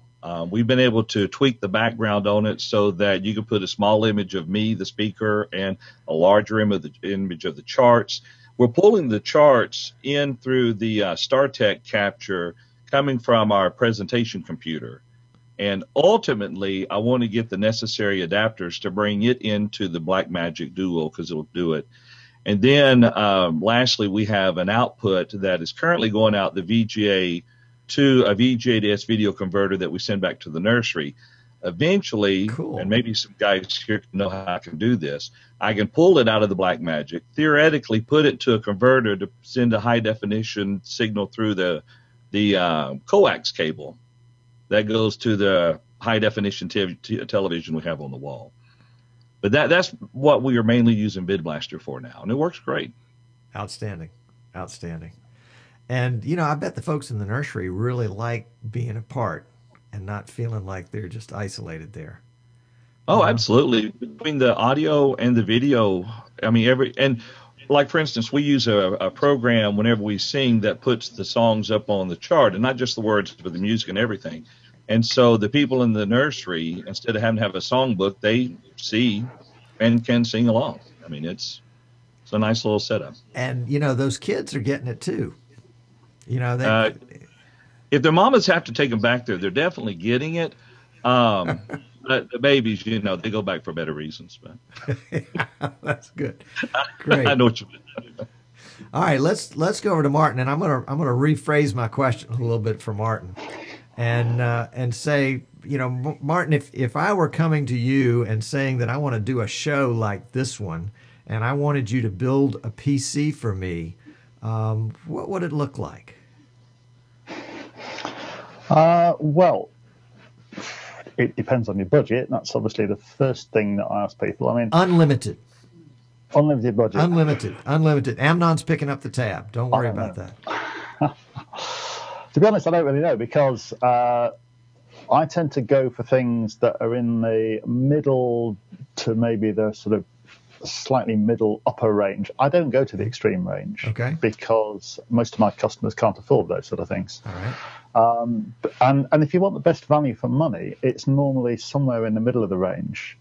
We've been able to tweak the background on it so that you can put a small image of me, the speaker, and a larger image of the charts. We're pulling the charts in through the StarTech capture coming from our presentation computer. And ultimately, I want to get the necessary adapters to bring it into the Blackmagic Duo because it'll do it. And then lastly, we have an output that is currently going out the VGA to a VGA to S video converter that we send back to the nursery. Eventually, and maybe some guys here can know how I can do this, I can pull it out of the Blackmagic, theoretically put it to a converter to send a high definition signal through the coax cable that goes to the high definition television we have on the wall. But that's what we are mainly using VidBlaster for now, and it works great. Outstanding. And, I bet the folks in the nursery really like being apart and not feeling like they're just isolated there. Oh, absolutely. Between the audio and the video, like, for instance, we use a program whenever we sing that puts the songs up on the chart, and not just the words, but the music and everything. And so the people in the nursery, instead of having to have a songbook, they see and can sing along. It's a nice little setup. And, those kids are getting it too. If their mamas have to take them back there, they're definitely getting it. But the babies, they go back for better reasons. But that's good. Great. I know what you mean. All right, let's go over to Martin, and I'm gonna rephrase my question a little bit for Martin, and say, Martin, if I were coming to you and saying that I want to do a show like this one, and I wanted you to build a PC for me, what would it look like? Well, it depends on your budget. That's obviously the first thing that I ask people. I mean, unlimited budget. Unlimited. Amnon's picking up the tab. Don't worry about that. To be honest, I don't really know, because I tend to go for things that are in the middle to maybe the sort of slightly middle upper range. I don't go to the extreme range, okay, because most of my customers can't afford those sort of things. All right. And if you want the best value for money, it's normally somewhere in the middle of the range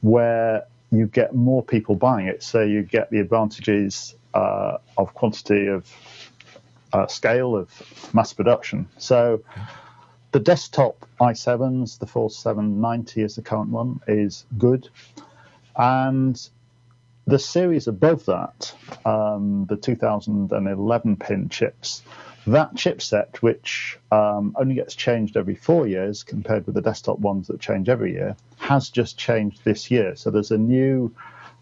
where you get more people buying it. So you get the advantages of quantity, of scale, of mass production. So the desktop i7s, the 4790 is the current one, is good. And the series above that, the 2011 pin chips, that chipset, which only gets changed every 4 years compared with the desktop ones that change every year, has just changed this year. So there's a new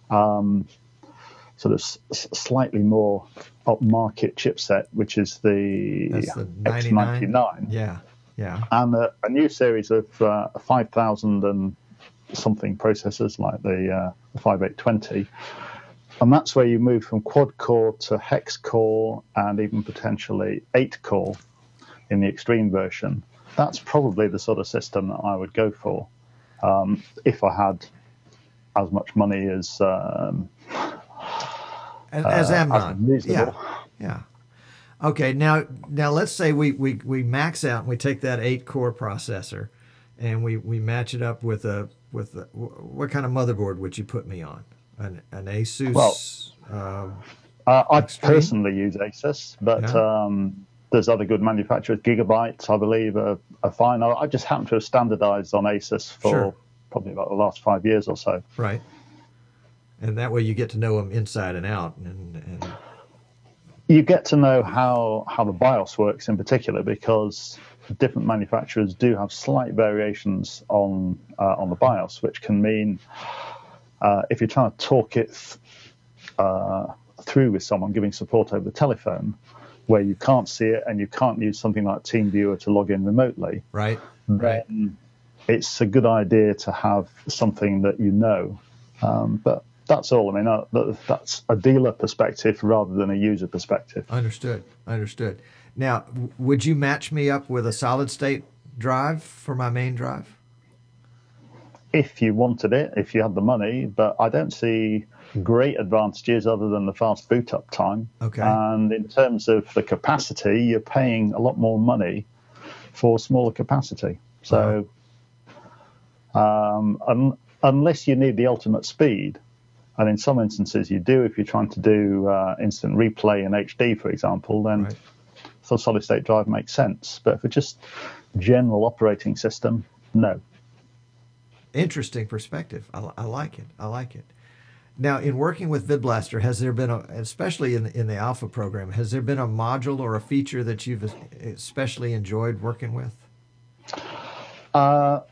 sort of slightly more upmarket chipset, which is the X99. Yeah. And a new series of 5,000 and something processors, like the 5820. And that's where you move from quad-core to hex-core and even potentially 8-core in the extreme version. That's probably the sort of system that I would go for if I had as much money as Amnon. Yeah. Okay, now let's say we max out and we take that 8-core processor and we match it up with what kind of motherboard would you put me on? An Asus? Well, I personally use Asus, but there's other good manufacturers. Gigabyte, I believe, are fine. I just happen to have standardized on Asus for probably about the last 5 years or so. Right. And that way you get to know them inside and out. And you get to know how the BIOS works in particular, because different manufacturers do have slight variations on the BIOS, which can mean if you're trying to talk it through with someone, giving support over the telephone, where you can't see it and you can't use something like TeamViewer to log in remotely, right? Then it's a good idea to have something that you know. But that's all. I mean, that's a dealer perspective rather than a user perspective. Understood. Now, would you match me up with a solid-state drive for my main drive? If you wanted it, if you had the money, but I don't see great advantages other than the fast boot up time. Okay. And in terms of the capacity, you're paying a lot more money for smaller capacity. So unless you need the ultimate speed, and in some instances you do, if you're trying to do instant replay in HD, for example, then the solid state drive makes sense. But for just general operating system, no. Interesting perspective. I like it. Now, in working with VidBlaster, has there been, especially in the alpha program, has there been a module or a feature that you've especially enjoyed working with? Well,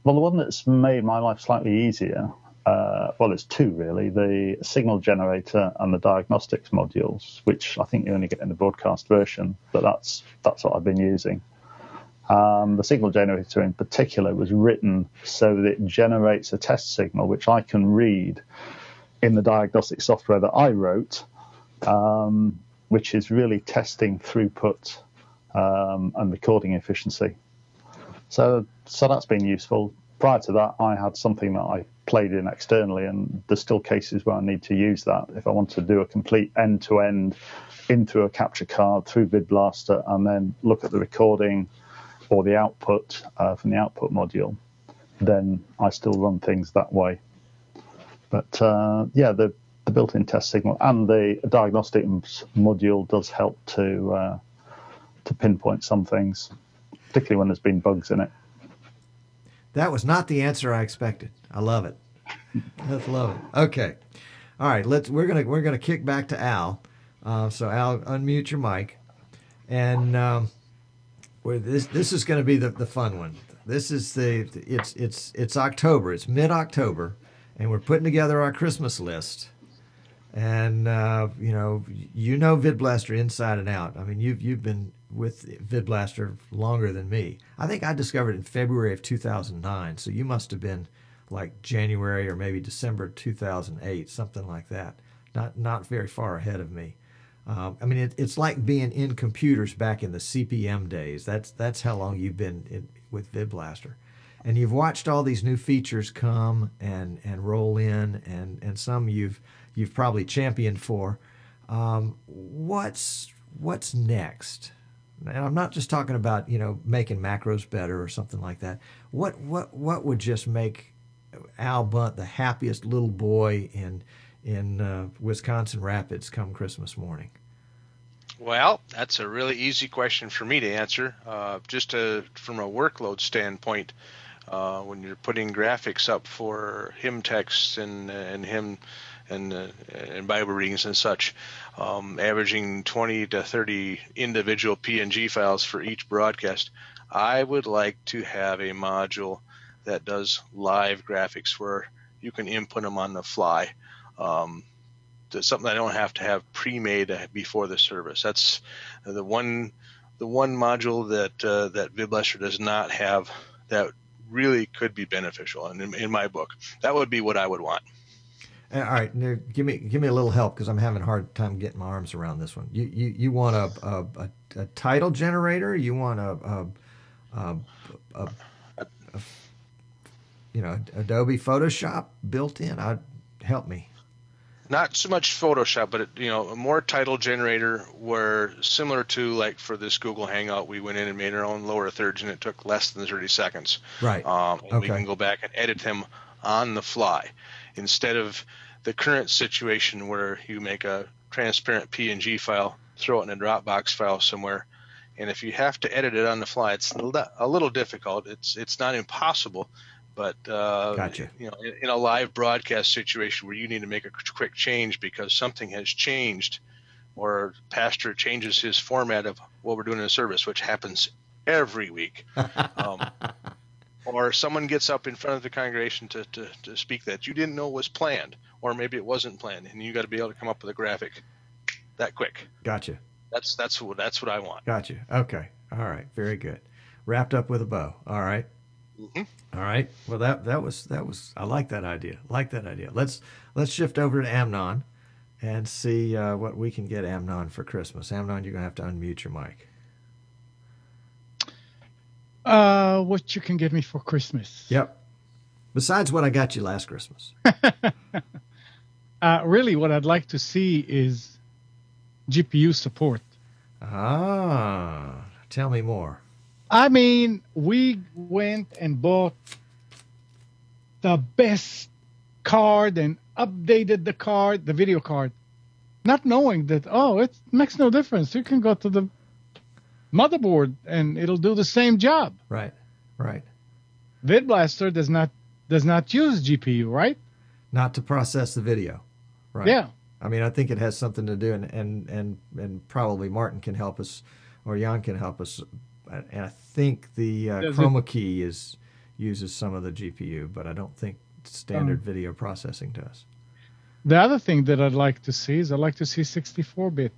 the one that's made my life slightly easier, well, it's two really: the signal generator and the diagnostics modules, which I think you only get in the broadcast version, but that's what I've been using. The signal generator in particular was written so that it generates a test signal, which I can read in the diagnostic software that I wrote, which is really testing throughput and recording efficiency. So that's been useful. Prior to that, I had something that I played in externally, and there's still cases where I need to use that if I want to do a complete end-to-end in through a capture card through VidBlaster and then look at the recording or the output from the output module, then I still run things that way. But the built-in test signal and the diagnostics module does help to pinpoint some things, particularly when there's been bugs in it. That was not the answer I expected. I love it. Let's love it. Okay, all right. We're gonna kick back to Al. So Al, unmute your mic, and this is going to be the fun one. This is it's October. It's mid-October, and we're putting together our Christmas list. And you know VidBlaster inside and out. I mean, you've been with VidBlaster longer than me. I think I discovered it in February of 2009. So you must have been like January or maybe December 2008, something like that. Not very far ahead of me. I mean, it's like being in computers back in the CP/M days. That's how long you've been with VidBlaster, and you've watched all these new features come and roll in, and some you've probably championed for. What's next? And I'm not just talking about making macros better or something like that. What would just make Al Bunt the happiest little boy in Wisconsin Rapids come Christmas morning? Well, that's a really easy question for me to answer. From a workload standpoint, when you're putting graphics up for hymn texts and hymn and Bible readings and such, averaging 20 to 30 individual PNG files for each broadcast, I would like to have a module that does live graphics where you can input them on the fly. That's something I don't have to have pre-made before the service. That's the one module that VidBlaster does not have that really could be beneficial. And in my book, that would be what I would want. All right, now give me a little help because I'm having a hard time getting my arms around this one. You want a title generator? You want a Adobe Photoshop built in? Help me. Not so much Photoshop, but a more title generator where, similar to like for this Google Hangout, we went in and made our own lower thirds, and it took less than 30 seconds. Right. And we can go back and edit them on the fly, instead of the current situation where you make a transparent PNG file, throw it in a Dropbox file somewhere, and if you have to edit it on the fly, it's a little difficult. It's not impossible. But gotcha. In a live broadcast situation where you need to make a quick change because something has changed, or pastor changes his format of what we're doing in the service, which happens every week, or someone gets up in front of the congregation to speak that you didn't know was planned, or maybe it wasn't planned, and you got to be able to come up with a graphic that quick. Gotcha. That's what I want. Gotcha. Okay. All right. Very good. Wrapped up with a bow. All right. Mm-hmm. All right. Well, that was. I like that idea. Let's shift over to Amnon and see what we can get Amnon for Christmas. Amnon, you're gonna have to unmute your mic. What you can get me for Christmas? Yep. Besides what I got you last Christmas. Really, what I'd like to see is GPU support. Tell me more. I mean, we went and bought the best card and updated the video card, not knowing that, it makes no difference. You can go to the motherboard and it'll do the same job. Right. VidBlaster does not use GPU, right? Not to process the video. Right. Yeah. I mean, I think it has something to do, and probably Martin can help us, or Jan can help us. And I think the chroma key uses some of the GPU, but I don't think standard video processing does. The other thing that I'd like to see is 64-bit.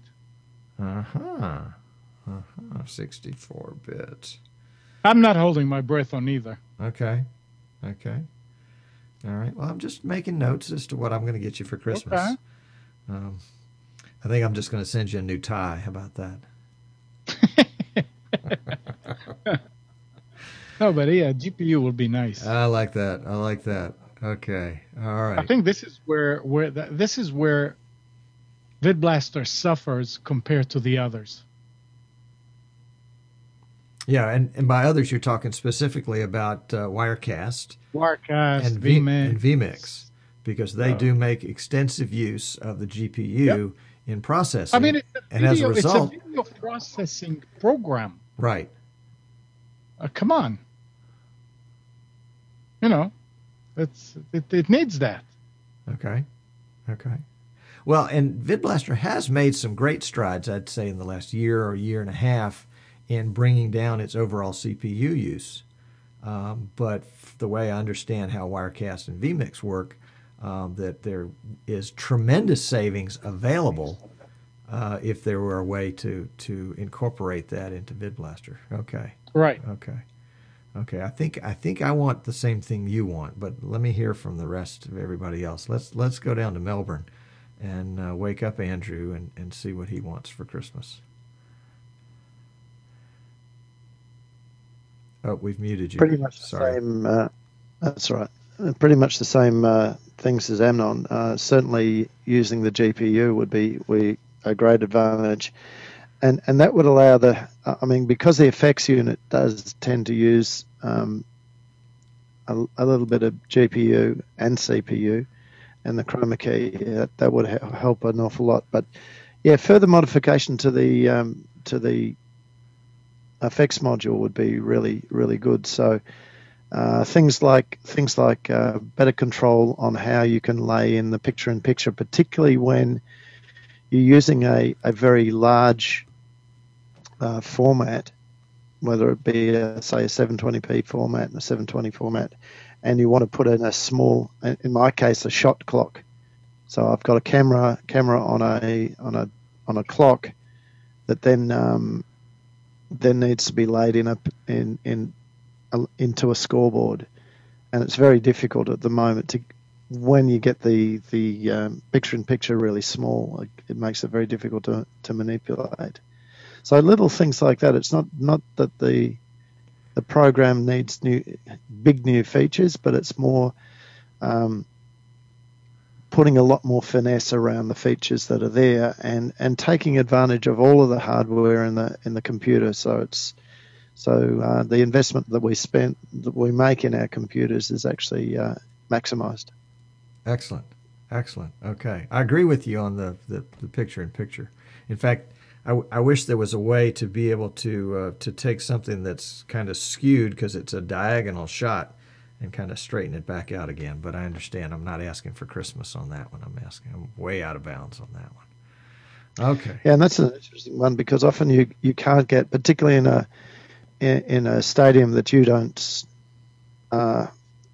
64-bit. I'm not holding my breath on either. Okay. All right. Well, I'm just making notes as to what I'm going to get you for Christmas. Okay. I think I'm just going to send you a new tie. How about that? No, but yeah, GPU will be nice. I like that. Okay. All right. I think this is where VidBlaster suffers compared to the others. Yeah, and by others you're talking specifically about Wirecast and vMix, because they do make extensive use of the GPU in processing. I mean, as a result, it's a video processing program. Right. Come on. It needs that. Okay. Well, and VidBlaster has made some great strides, I'd say, in the last year or year and a half in bringing down its overall CPU use. But the way I understand how Wirecast and vMix work, that there is tremendous savings available if there were a way to incorporate that into VidBlaster. Okay. Right. Okay. I think I want the same thing you want, but let me hear from the rest of everybody else. Let's go down to Melbourne and wake up Andrew and see what he wants for Christmas. Oh, we've muted you. Pretty much the Sorry. same. That's right. Pretty much the same things as Amnon. Certainly, using the GPU would be a great advantage, and that would allow because the effects unit does tend to use a little bit of GPU and CPU, and the chroma key that would help an awful lot. But yeah, further modification to the effects module would be really, really good. So things like better control on how you can lay in the picture-in-picture, particularly when you're using a very large format, whether it be say a 720p format and a 720 format, and you want to put in a small, in my case, a shot clock. So I've got a camera on a clock that then needs to be laid into a scoreboard, and it's very difficult at the moment when you get the picture-in-picture really small. It makes it very difficult to manipulate. So little things like that. It's not that the program needs big new features, but it's more putting a lot more finesse around the features that are there, and taking advantage of all of the hardware in the computer. So the investment that we make in our computers is actually maximized. Excellent. Okay, I agree with you on the picture-in-picture. In fact, I wish there was a way to be able to take something that's kind of skewed because it's a diagonal shot and kind of straighten it back out again. But I understand I'm not asking for Christmas on that one. I'm way out of bounds on that one. Okay. Yeah, and that's an interesting one because often you can't get, particularly in a stadium that you don't,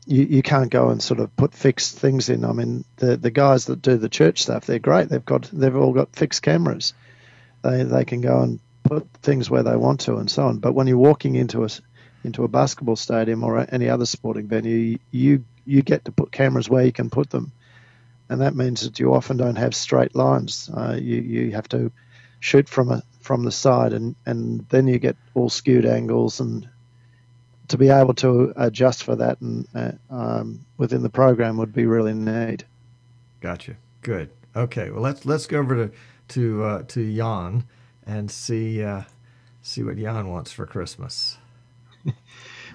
you can't go and sort of put fixed things in. I mean, the guys that do the church stuff, they're great. They've all got fixed cameras. They can go and put things where they want to and so on. But when you're walking into a basketball stadium or any other sporting venue, you get to put cameras where you can put them, and that means that you often don't have straight lines. You have to shoot from the side, and then you get all skewed angles, and to be able to adjust for that and within the program would be really neat. Gotcha. Good. Okay. Well, let's go over to Jan and see what Jan wants for Christmas.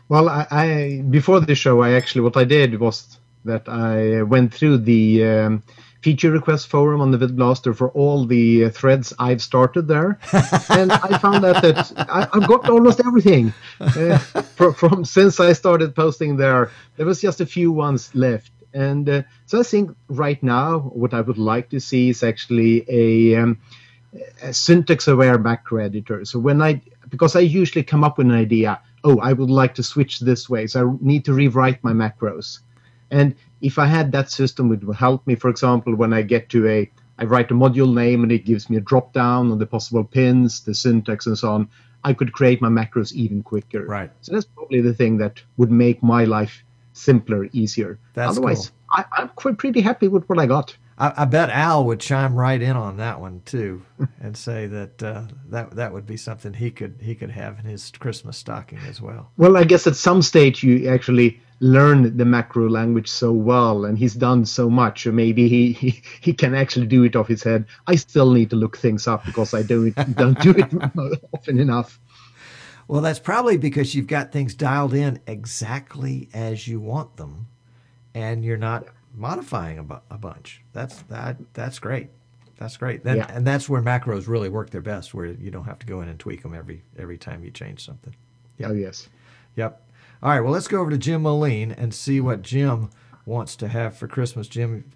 Well, I before the show, what I did was that I went through the feature request forum on the VidBlaster for all the threads I've started there, and I found out that I've got almost everything from since I started posting there. There was just a few ones left. And so I think right now what I would like to see is actually a syntax-aware macro editor. So because I usually come up with an idea, I would like to switch this way, so I need to rewrite my macros. And if I had that system, it would help me, for example, when I get to I write a module name and it gives me a drop-down on the possible pins, the syntax, and so on. I could create my macros even quicker. Right. So that's probably the thing that would make my life simpler, easier. Otherwise, cool. I'm quite pretty happy with what I got. I bet Al would chime right in on that one too, and say that that would be something he could have in his Christmas stocking as well. Well, I guess at some stage you actually learn the macro language so well, and he's done so much, so maybe he can actually do it off his head. I still need to look things up because I don't do it often enough. Well, that's probably because you've got things dialed in exactly as you want them, and you're not modifying a bunch. That's great. That's great. And that's where macros really work their best, where you don't have to go in and tweak them every time you change something. Yep. Oh, yes. Yep. All right, well, let's go over to Jim Moline and see what Jim wants to have for Christmas. Jim,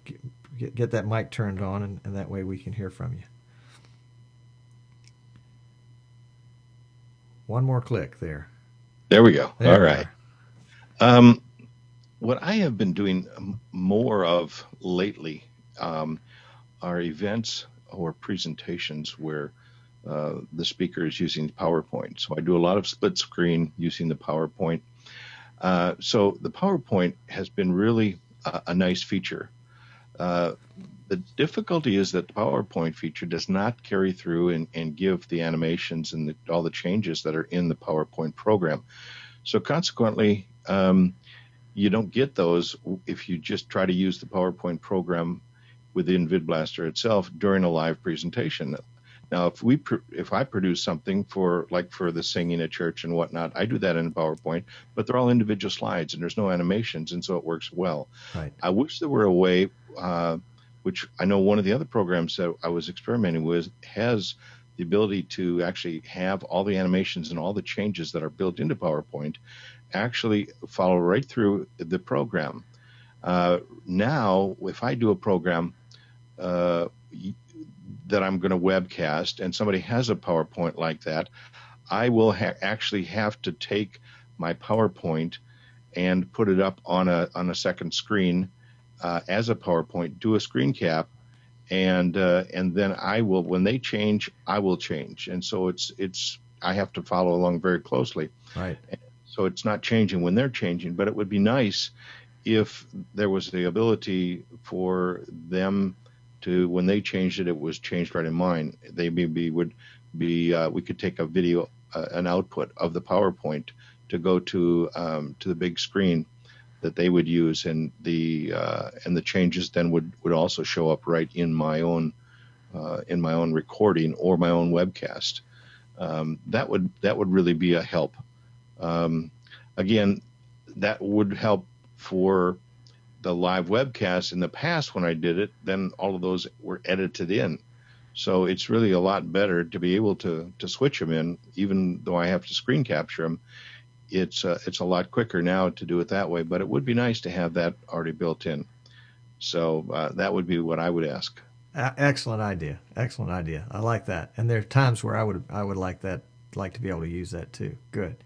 get that mic turned on, and that way we can hear from you. One more click there. There we go. There All right. What I have been doing more of lately are events or presentations where the speaker is using PowerPoint. So I do a lot of split screen using the PowerPoint. So the PowerPoint has been really a nice feature. The difficulty is that the PowerPoint feature does not carry through and give the animations and all the changes that are in the PowerPoint program. So consequently, you don't get those if you just try to use the PowerPoint program within VidBlaster itself during a live presentation. Now, if I produce something for the singing at church and whatnot, I do that in PowerPoint, but they're all individual slides and there's no animations, and so it works well. Right. I wish there were a way, which I know one of the other programs that I was experimenting with has the ability to actually have all the animations and all the changes that are built into PowerPoint actually follow right through the program. Now, if I do a program that I'm going to webcast and somebody has a PowerPoint like that, I will actually have to take my PowerPoint and put it up on a second screen as a PowerPoint, do a screen cap, and then I will, when they change, I will change. And so I have to follow along very closely. Right. So it's not changing when they're changing, but it would be nice if there was the ability for them to, when they changed it, it was changed right in mine. They maybe would be, we could take a video, an output of the PowerPoint to go to the big screen that they would use, and the changes then would also show up right in my own recording or my own webcast. That would really be a help. Again, that would help for the live webcast. In the past, when I did it, then all of those were edited in. So it's really a lot better to be able to switch them in, even though I have to screen capture them. It's a lot quicker now to do it that way, but it would be nice to have that already built in. So that would be what I would ask. Excellent idea. Excellent idea. I like that. And there are times where I would like to be able to use that too. Good.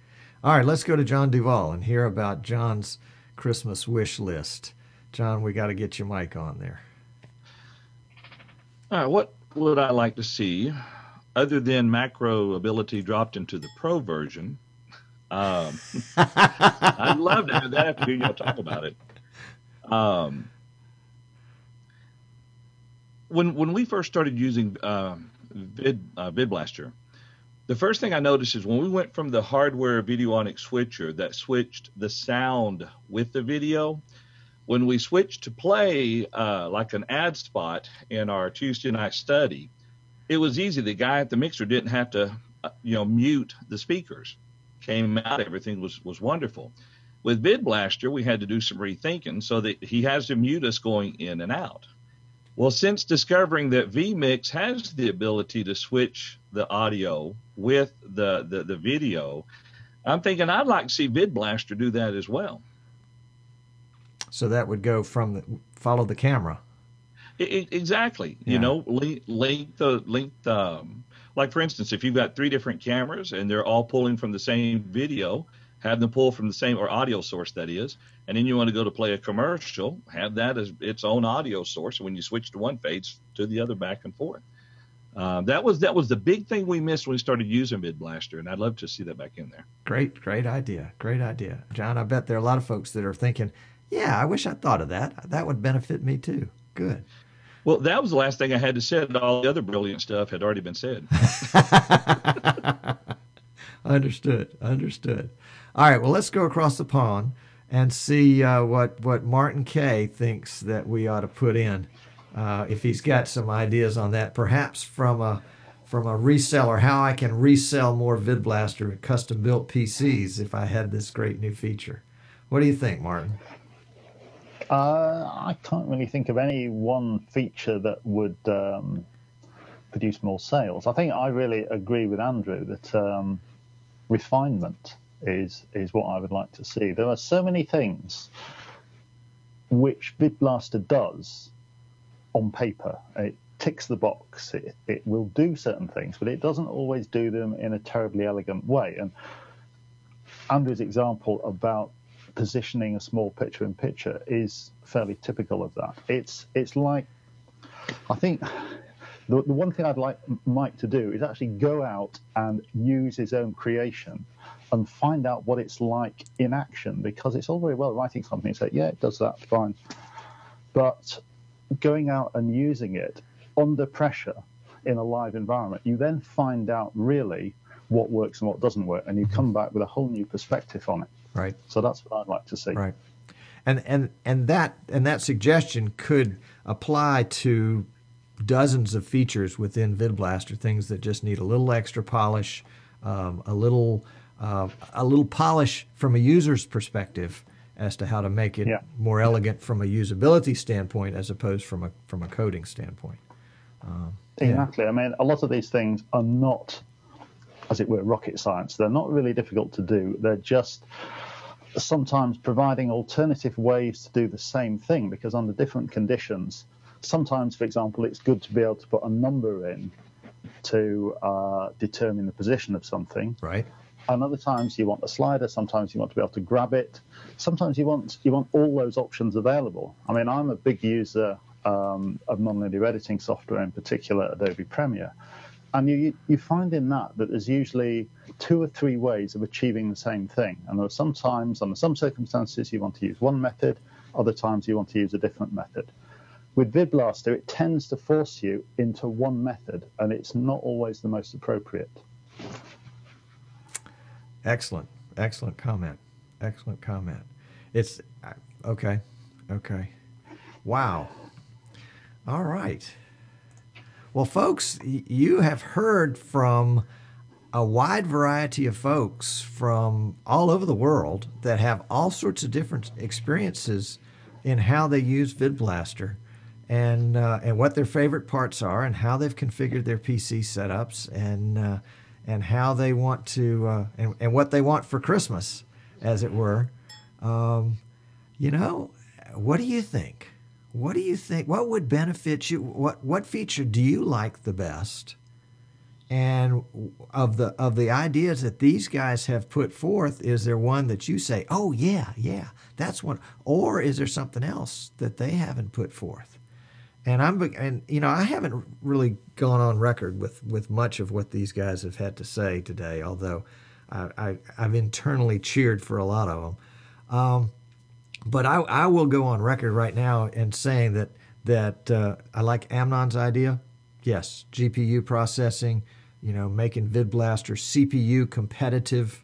All right, let's go to John Duvall and hear about John's Christmas wish list. John, we got to get your mic on there. All right, what would I like to see other than macro ability dropped into the Pro version? I'd love to have that after hearing y'all talk about it. When we first started using VidBlaster, the first thing I noticed is when we went from the hardware Videonic switcher that switched the sound with the video, when we switched to play like an ad spot in our Tuesday night study, it was easy. The guy at the mixer didn't have to mute the speakers. Came out, everything was wonderful. With VidBlaster, we had to do some rethinking so that he has to mute us going in and out. Well, since discovering that vMix has the ability to switch the audio with the video, I'm thinking I'd like to see VidBlaster do that as well. So that would go from follow the camera. Exactly. Yeah. Link the like, for instance, if you've got 3 different cameras and they're all pulling from the same video, have them pull from the same, or audio source that is, and then you want to go to play a commercial, have that as its own audio source. And when you switch to one, fades to the other back and forth. That was the big thing we missed when we started using VidBlaster, and I'd love to see that back in there. Great idea. John, I bet there are a lot of folks that are thinking, yeah, I wish I'd thought of that. That would benefit me too. Good. Well, that was the last thing I had to say. All the other brilliant stuff had already been said. Understood. All right, well, let's go across the pond and see what Martin K. thinks that we ought to put in. If he's got some ideas on that, perhaps from a reseller, how I can resell more VidBlaster custom-built PCs if I had this great new feature. What do you think, Martin? I can't really think of any one feature that would produce more sales. I think I really agree with Andrew that refinement is what I would like to see. There are so many things which VidBlaster does on paper. It ticks the box. It will do certain things, but it doesn't always do them in a terribly elegant way. And Andrew's example about positioning a small picture-in-picture is fairly typical of that. It's like, I think the one thing I'd like Mike to do is actually go out and use his own creation and find out what it's like in action, because it's all very well writing something and say, yeah, it does that, fine. But going out and using it under pressure in a live environment, you then find out really what works and what doesn't work, and you come back with a whole new perspective on it. Right. So that's what I'd like to see. Right. And that suggestion could apply to dozens of features within VidBlaster, things that just need a little extra polish, a little polish from a user's perspective as to how to make it more elegant from a usability standpoint as opposed from a coding standpoint. Exactly. I mean, a lot of these things are not, as it were, rocket science. They're not really difficult to do. They're just sometimes providing alternative ways to do the same thing, because under different conditions, sometimes, for example, it's good to be able to put a number in to determine the position of something. Right. And other times you want a slider. Sometimes you want to be able to grab it. Sometimes you want all those options available. I mean, I'm a big user of non-linear editing software, in particular Adobe Premiere. And you find in that there's usually 2 or 3 ways of achieving the same thing. And there are sometimes, under some circumstances, you want to use one method. Other times you want to use a different method. With VidBlaster, it tends to force you into one method, and it's not always the most appropriate. Excellent comment. Excellent comment. It's okay. Wow. All right. Well, folks, you have heard from a wide variety of folks from all over the world that have all sorts of different experiences in how they use VidBlaster, and what their favorite parts are, and how they've configured their PC setups, and how they want to and what they want for Christmas, as it were. What do you think? What do you think? What would benefit you? What feature do you like the best? And of the ideas that these guys have put forth, is there one that you say, oh yeah, that's one, or is there something else that they haven't put forth? And I haven't really gone on record with much of what these guys have had to say today, although I've internally cheered for a lot of them. But I will go on record right now and saying that I like Amnon's idea. Yes, GPU processing, making VidBlaster CPU competitive,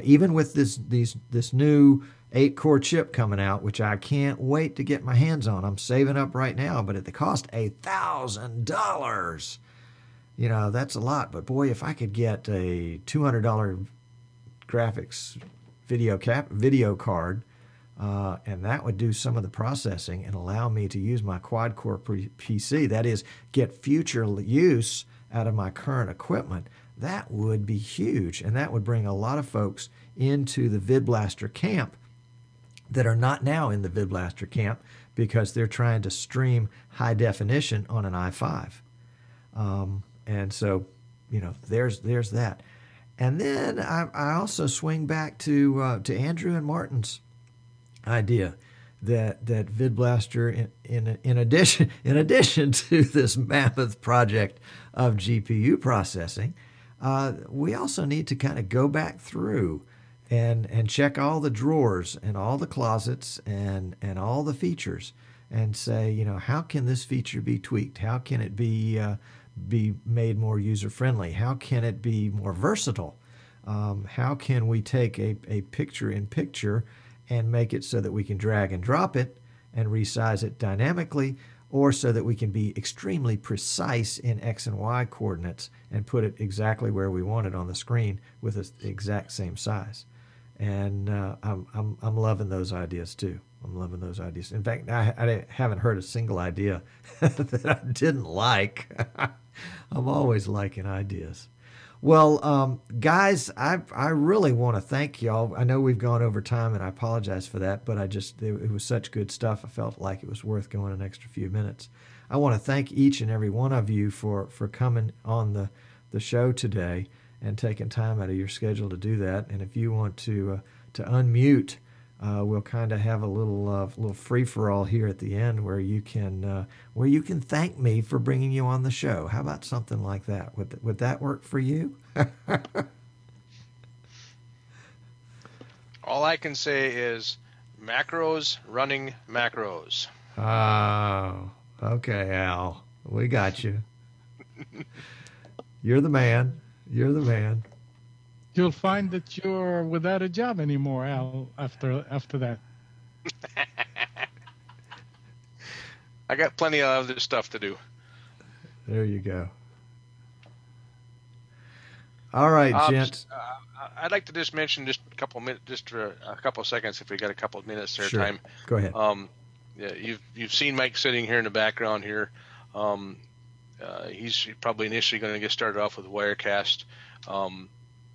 even with this new 8-core chip coming out, which I can't wait to get my hands on. I'm saving up right now, but at the cost $1,000. That's a lot. But boy, if I could get a $200 graphics video card, and that would do some of the processing and allow me to use my quad-core PC, that is, get future use out of my current equipment, that would be huge. And that would bring a lot of folks into the VidBlaster camp that are not now in the VidBlaster camp because they're trying to stream high definition on an i5. And so, there's that. And then I also swing back to Andrew and Martin's idea that VidBlaster, in addition to this mammoth project of GPU processing, we also need to kind of go back through and check all the drawers and all the closets and all the features and say, how can this feature be tweaked? How can it be made more user-friendly? How can it be more versatile? How can we take a picture-in-picture and make it so that we can drag and drop it and resize it dynamically, or so that we can be extremely precise in X and Y coordinates and put it exactly where we want it on the screen with the exact same size? And I'm loving those ideas too. I'm loving those ideas. In fact, I haven't heard a single idea that I didn't like. I'm always liking ideas. Well, guys, I really want to thank y'all. I know we've gone over time, and I apologize for that, but it was such good stuff. I felt like it was worth going an extra few minutes. I want to thank each and every one of you for coming on the show today and taking time out of your schedule to do that. And if you want to unmute, we'll kind of have a little free for all here at the end where you can thank me for bringing you on the show. How about something like that? Would that work for you? All I can say is macros running macros. Oh, okay, Al, we got you. You're the man. You're the man. You'll find that you're without a job anymore, Al, after that. I got plenty of other stuff to do. There you go. All right, gents. I'd like to just mention just a couple minutes, just for a couple of seconds, if we got a couple of minutes there. Sure. Time. Go ahead. Yeah, you've seen Mike sitting here in the background here. He's probably initially going to get started off with Wirecast.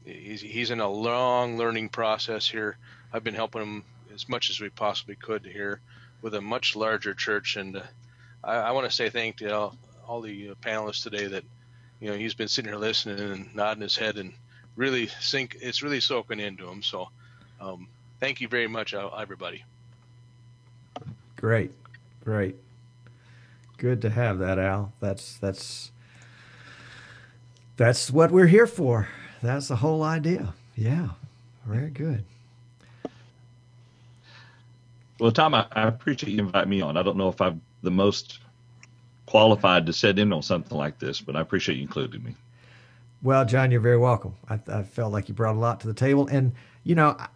He's in a long learning process here. I've been helping him as much as we possibly could here with a much larger church, and I want to say thank you to all the panelists today that he's been sitting here listening and nodding his head and it's really soaking into him. So thank you very much, everybody. Great. Good to have that, Al. That's what we're here for. That's the whole idea. Yeah, very good. Well, Tom, I appreciate you inviting me on. I don't know if I'm the most qualified to set in on something like this, but I appreciate you including me. Well, John, you're very welcome. I felt like you brought a lot to the table, and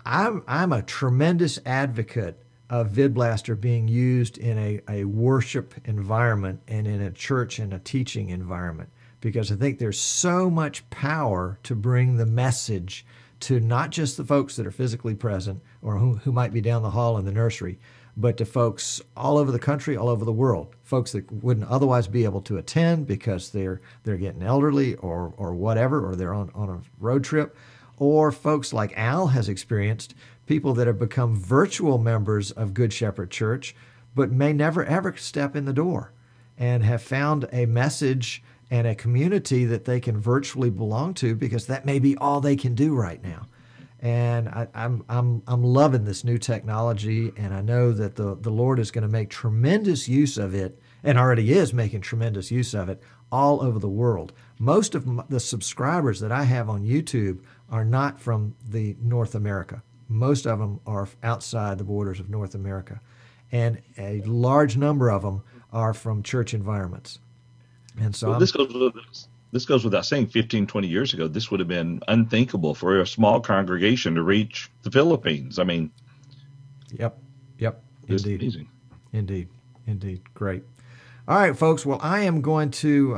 I'm a tremendous advocate of VidBlaster being used in a worship environment and in a church and a teaching environment, because I think there's so much power to bring the message to not just the folks that are physically present or who might be down the hall in the nursery, but to folks all over the country, all over the world, folks that wouldn't otherwise be able to attend because they're getting elderly or whatever, or they're on a road trip, or folks like Al has experienced, people that have become virtual members of Good Shepherd Church, but may never ever step in the door and have found a message and a community that they can virtually belong to because that may be all they can do right now. And I'm loving this new technology, and I know that the Lord is going to make tremendous use of it, and already is making tremendous use of it all over the world. Most of the subscribers that I have on YouTube are not from the North America. Most of them are outside the borders of North America, and a large number of them are from church environments. And so this goes without saying, 15, 20 years ago, this would have been unthinkable for a small congregation to reach the Philippines. I mean, Yep. Indeed. Indeed. Great. All right, folks. Well, I'm going to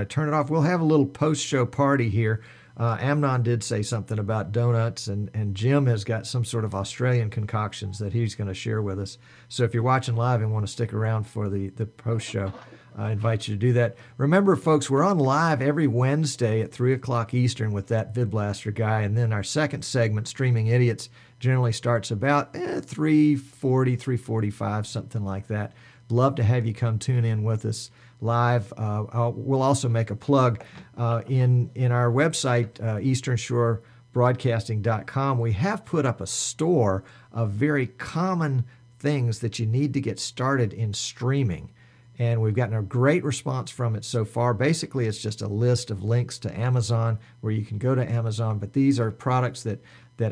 turn it off. We'll have a little post-show party here. Amnon did say something about donuts, and Jim has got some sort of Australian concoctions that he's going to share with us. So if you're watching live and want to stick around for the post-show, I invite you to do that. Remember, folks, we're on live every Wednesday at 3 o'clock Eastern with that VidBlaster guy, and then our second segment, Streaming Idiots, generally starts about 3:40, 3:45, something like that. Love to have you come tune in with us live. We'll also make a plug in our website, easternshorebroadcasting.com. We have put up a store of very common things that you need to get started in streaming. And we've gotten a great response from it so far. Basically, it's just a list of links to Amazon where you can go to Amazon. But these are products that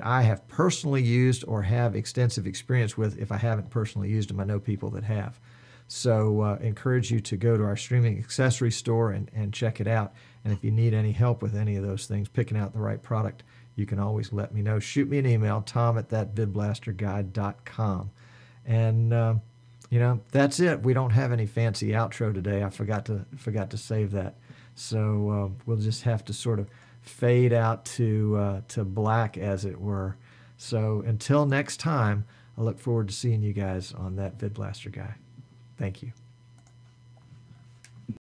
I have personally used or have extensive experience with. If I haven't personally used them, I know people that have. So encourage you to go to our streaming accessory store and check it out. And if you need any help with any of those things, picking out the right product, you can always let me know. Shoot me an email, tom@thatvidblasterguide.com. And that's it. We don't have any fancy outro today. I forgot to save that. So we'll just have to sort of fade out to black, as it were. So until next time, I look forward to seeing you guys on that VidBlaster guy. Thank you.